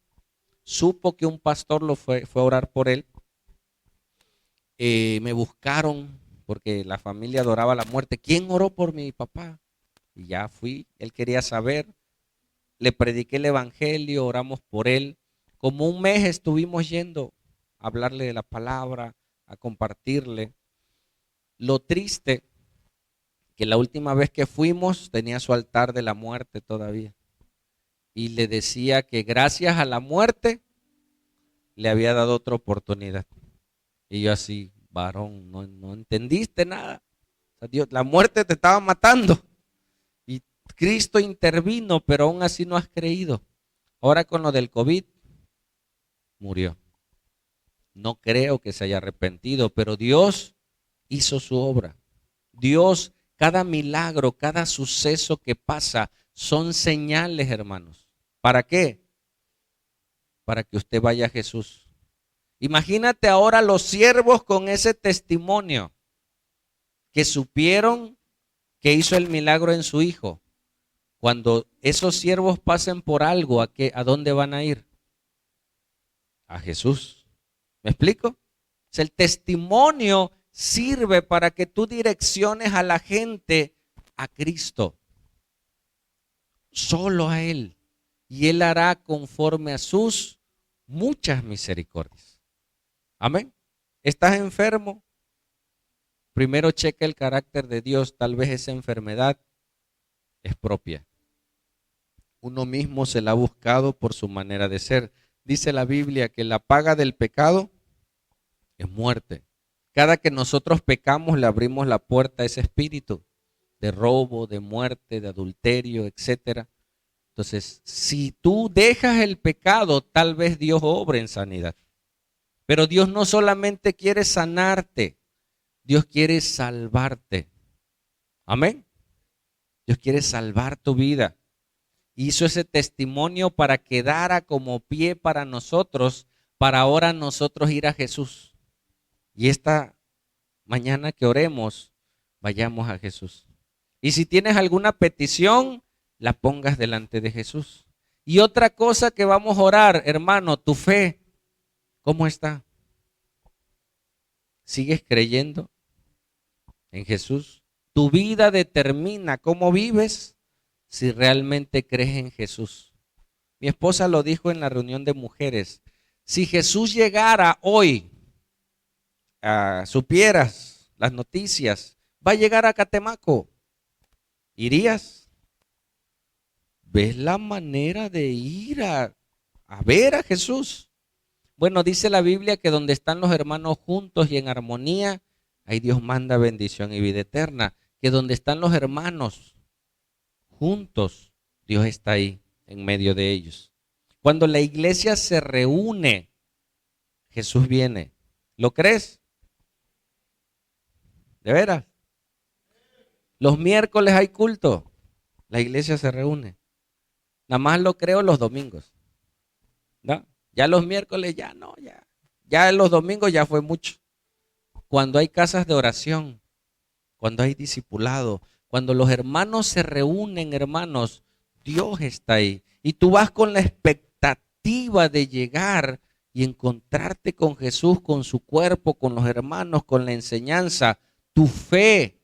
Supo que un pastor fue a orar por él. Me buscaron porque la familia adoraba la muerte. ¿Quién oró por mi papá? Y ya fui, él quería saber. Le prediqué el evangelio, oramos por él. Como un mes estuvimos yendo a hablarle de la palabra, a compartirle. Lo triste, que la última vez que fuimos tenía su altar de la muerte todavía. Y le decía que gracias a la muerte le había dado otra oportunidad. Y yo así, varón, no entendiste nada. O sea, Dios, la muerte te estaba matando. Y Cristo intervino, pero aún así no has creído. Ahora con lo del COVID, murió. No creo que se haya arrepentido, pero Dios hizo su obra. Dios, cada milagro, cada suceso que pasa, son señales, hermanos. ¿Para qué? Para que usted vaya a Jesús. Imagínate ahora los siervos con ese testimonio que supieron que hizo el milagro en su hijo. Cuando esos siervos pasen por algo, ¿a dónde van a ir? A Jesús. ¿Me explico? O sea, el testimonio sirve para que tú direcciones a la gente a Cristo. Solo a Él. Y Él hará conforme a sus muchas misericordias. Amén. ¿Estás enfermo? Primero checa el carácter de Dios. Tal vez esa enfermedad es propia. Uno mismo se la ha buscado por su manera de ser. Dice la Biblia que la paga del pecado es muerte. Cada que nosotros pecamos le abrimos la puerta a ese espíritu de robo, de muerte, de adulterio, etcétera. Entonces, si tú dejas el pecado, tal vez Dios obre en sanidad. Pero Dios no solamente quiere sanarte, Dios quiere salvarte. Amén. Dios quiere salvar tu vida. Hizo ese testimonio para que dara como pie para nosotros, para ahora nosotros ir a Jesús. Y esta mañana que oremos, vayamos a Jesús. Y si tienes alguna petición, la pongas delante de Jesús. Y otra cosa que vamos a orar, hermano, tu fe, ¿cómo está? ¿Sigues creyendo en Jesús? Tu vida determina cómo vives si realmente crees en Jesús. Mi esposa lo dijo en la reunión de mujeres. Si Jesús llegara hoy, supieras las noticias, va a llegar a Catemaco, ¿irías? ¿Ves la manera de ir a ver a Jesús? Bueno, dice la Biblia que donde están los hermanos juntos y en armonía, ahí Dios manda bendición y vida eterna. Que donde están los hermanos juntos, Dios está ahí en medio de ellos. Cuando la iglesia se reúne, Jesús viene. ¿Lo crees? ¿De veras? Los miércoles hay culto. La iglesia se reúne. Nada más lo creo los domingos. ¿No? Ya los miércoles ya no, ya. Ya los domingos ya fue mucho. Cuando hay casas de oración, cuando hay discipulado, cuando los hermanos se reúnen, hermanos, Dios está ahí. Y tú vas con la expectativa de llegar y encontrarte con Jesús, con su cuerpo, con los hermanos, con la enseñanza. Tu fe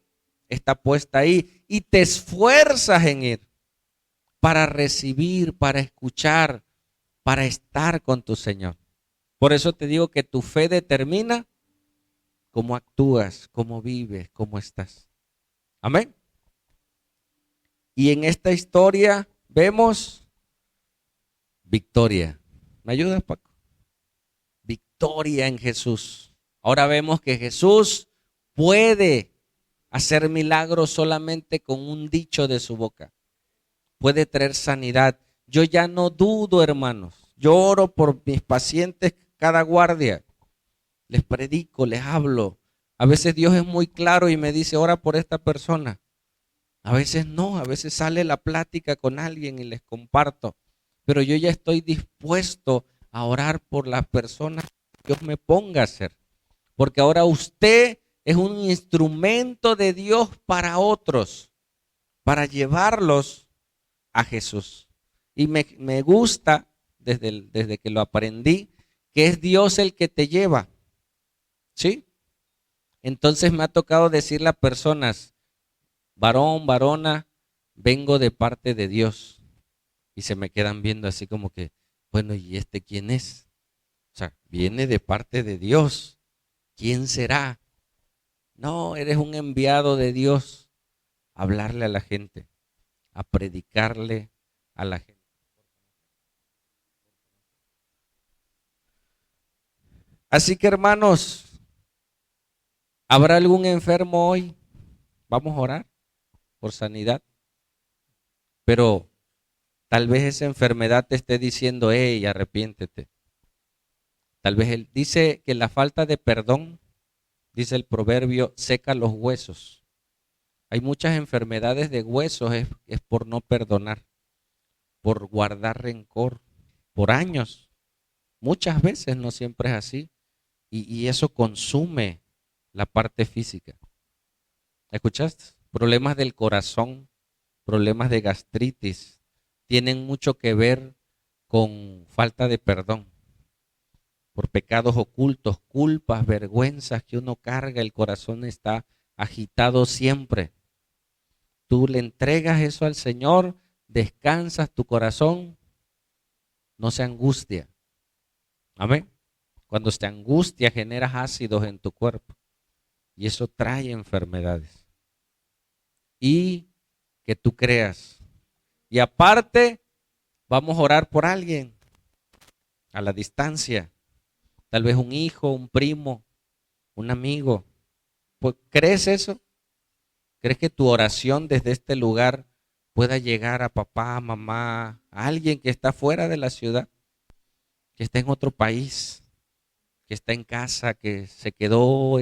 está puesta ahí y te esfuerzas en ir para recibir, para escuchar, para estar con tu Señor. Por eso te digo que tu fe determina cómo actúas, cómo vives, cómo estás. Amén. Y en esta historia vemos victoria. ¿Me ayudas, Paco? Victoria en Jesús. Ahora vemos que Jesús puede hacer milagros solamente con un dicho de su boca. Puede traer sanidad. Yo ya no dudo, hermanos. Yo oro por mis pacientes cada guardia. Les predico, les hablo. A veces Dios es muy claro y me dice, ora por esta persona. A veces no, a veces sale la plática con alguien y les comparto. Pero yo ya estoy dispuesto a orar por las personas que Dios me ponga a hacer. Porque ahora usted es un instrumento de Dios para otros, para llevarlos a Jesús. Y me gusta, desde que lo aprendí, que es Dios el que te lleva. ¿Sí? Entonces me ha tocado decirle a personas, varón, varona, vengo de parte de Dios. Y se me quedan viendo así como que, bueno, ¿y este quién es? O sea, viene de parte de Dios. ¿Quién será? No, eres un enviado de Dios a hablarle a la gente, a predicarle a la gente. Así que hermanos, ¿habrá algún enfermo hoy? Vamos a orar por sanidad. Pero tal vez esa enfermedad te esté diciendo, hey, arrepiéntete. Tal vez él dice que la falta de perdón, dice el proverbio, seca los huesos. Hay muchas enfermedades de huesos, es por no perdonar, por guardar rencor, por años. Muchas veces, no siempre es así. Y eso consume la parte física. ¿Escuchaste? Problemas del corazón, problemas de gastritis, tienen mucho que ver con falta de perdón, por pecados ocultos, culpas, vergüenzas que uno carga, el corazón está agitado siempre. Tú le entregas eso al Señor, descansas, tu corazón no se angustia. Amén. Cuando se angustia generas ácidos en tu cuerpo y eso trae enfermedades. Y que tú creas. Y aparte, vamos a orar por alguien a la distancia. Tal vez un hijo, un primo, un amigo. Pues, ¿crees eso? ¿Crees que tu oración desde este lugar pueda llegar a papá, mamá, a alguien que está fuera de la ciudad, que está en otro país, que está en casa, que se quedó,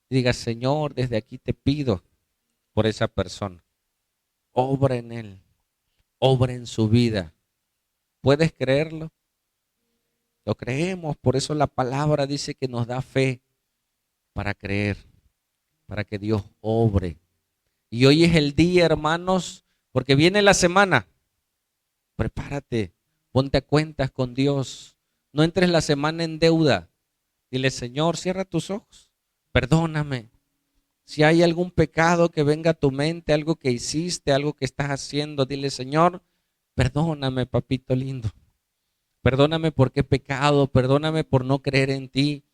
diga, Señor, desde aquí te pido por esa persona. Obra en él, obra en su vida. ¿Puedes creerlo? Lo creemos, por eso la palabra dice que nos da fe para creer, para que Dios obre. Y hoy es el día, hermanos, porque viene la semana. Prepárate, ponte a cuentas con Dios. No entres la semana en deuda. Dile, Señor, cierra tus ojos. Perdóname. Si hay algún pecado que venga a tu mente, algo que hiciste, algo que estás haciendo, dile, Señor, perdóname, papito lindo. Perdóname porque he pecado, perdóname por no creer en ti,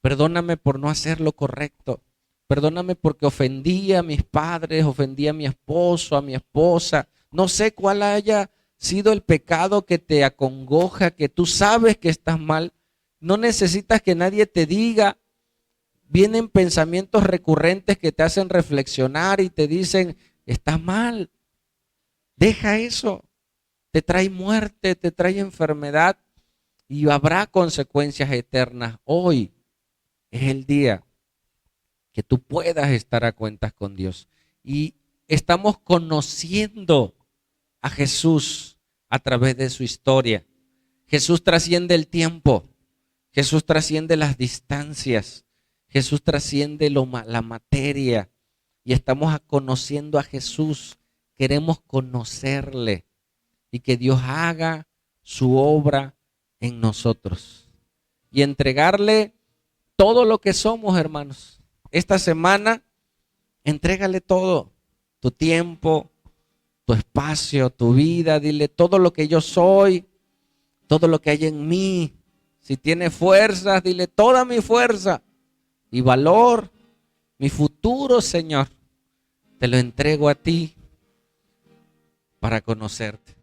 perdóname por no hacer lo correcto, perdóname porque ofendí a mis padres, ofendí a mi esposo, a mi esposa. No sé cuál haya sido el pecado que te acongoja, que tú sabes que estás mal. No necesitas que nadie te diga. Vienen pensamientos recurrentes que te hacen reflexionar y te dicen, estás mal. Deja eso. Te trae muerte, te trae enfermedad y habrá consecuencias eternas. Hoy es el día que tú puedas estar a cuentas con Dios. Y estamos conociendo a Jesús a través de su historia. Jesús trasciende el tiempo. Jesús trasciende las distancias. Jesús trasciende la materia. Y estamos conociendo a Jesús. Queremos conocerle. Y que Dios haga su obra en nosotros. Y entregarle todo lo que somos, hermanos. Esta semana, entrégale todo. Tu tiempo, tu espacio, tu vida. Dile todo lo que yo soy, todo lo que hay en mí. Si tiene fuerzas, dile toda mi fuerza y valor, mi futuro, Señor. Te lo entrego a ti para conocerte.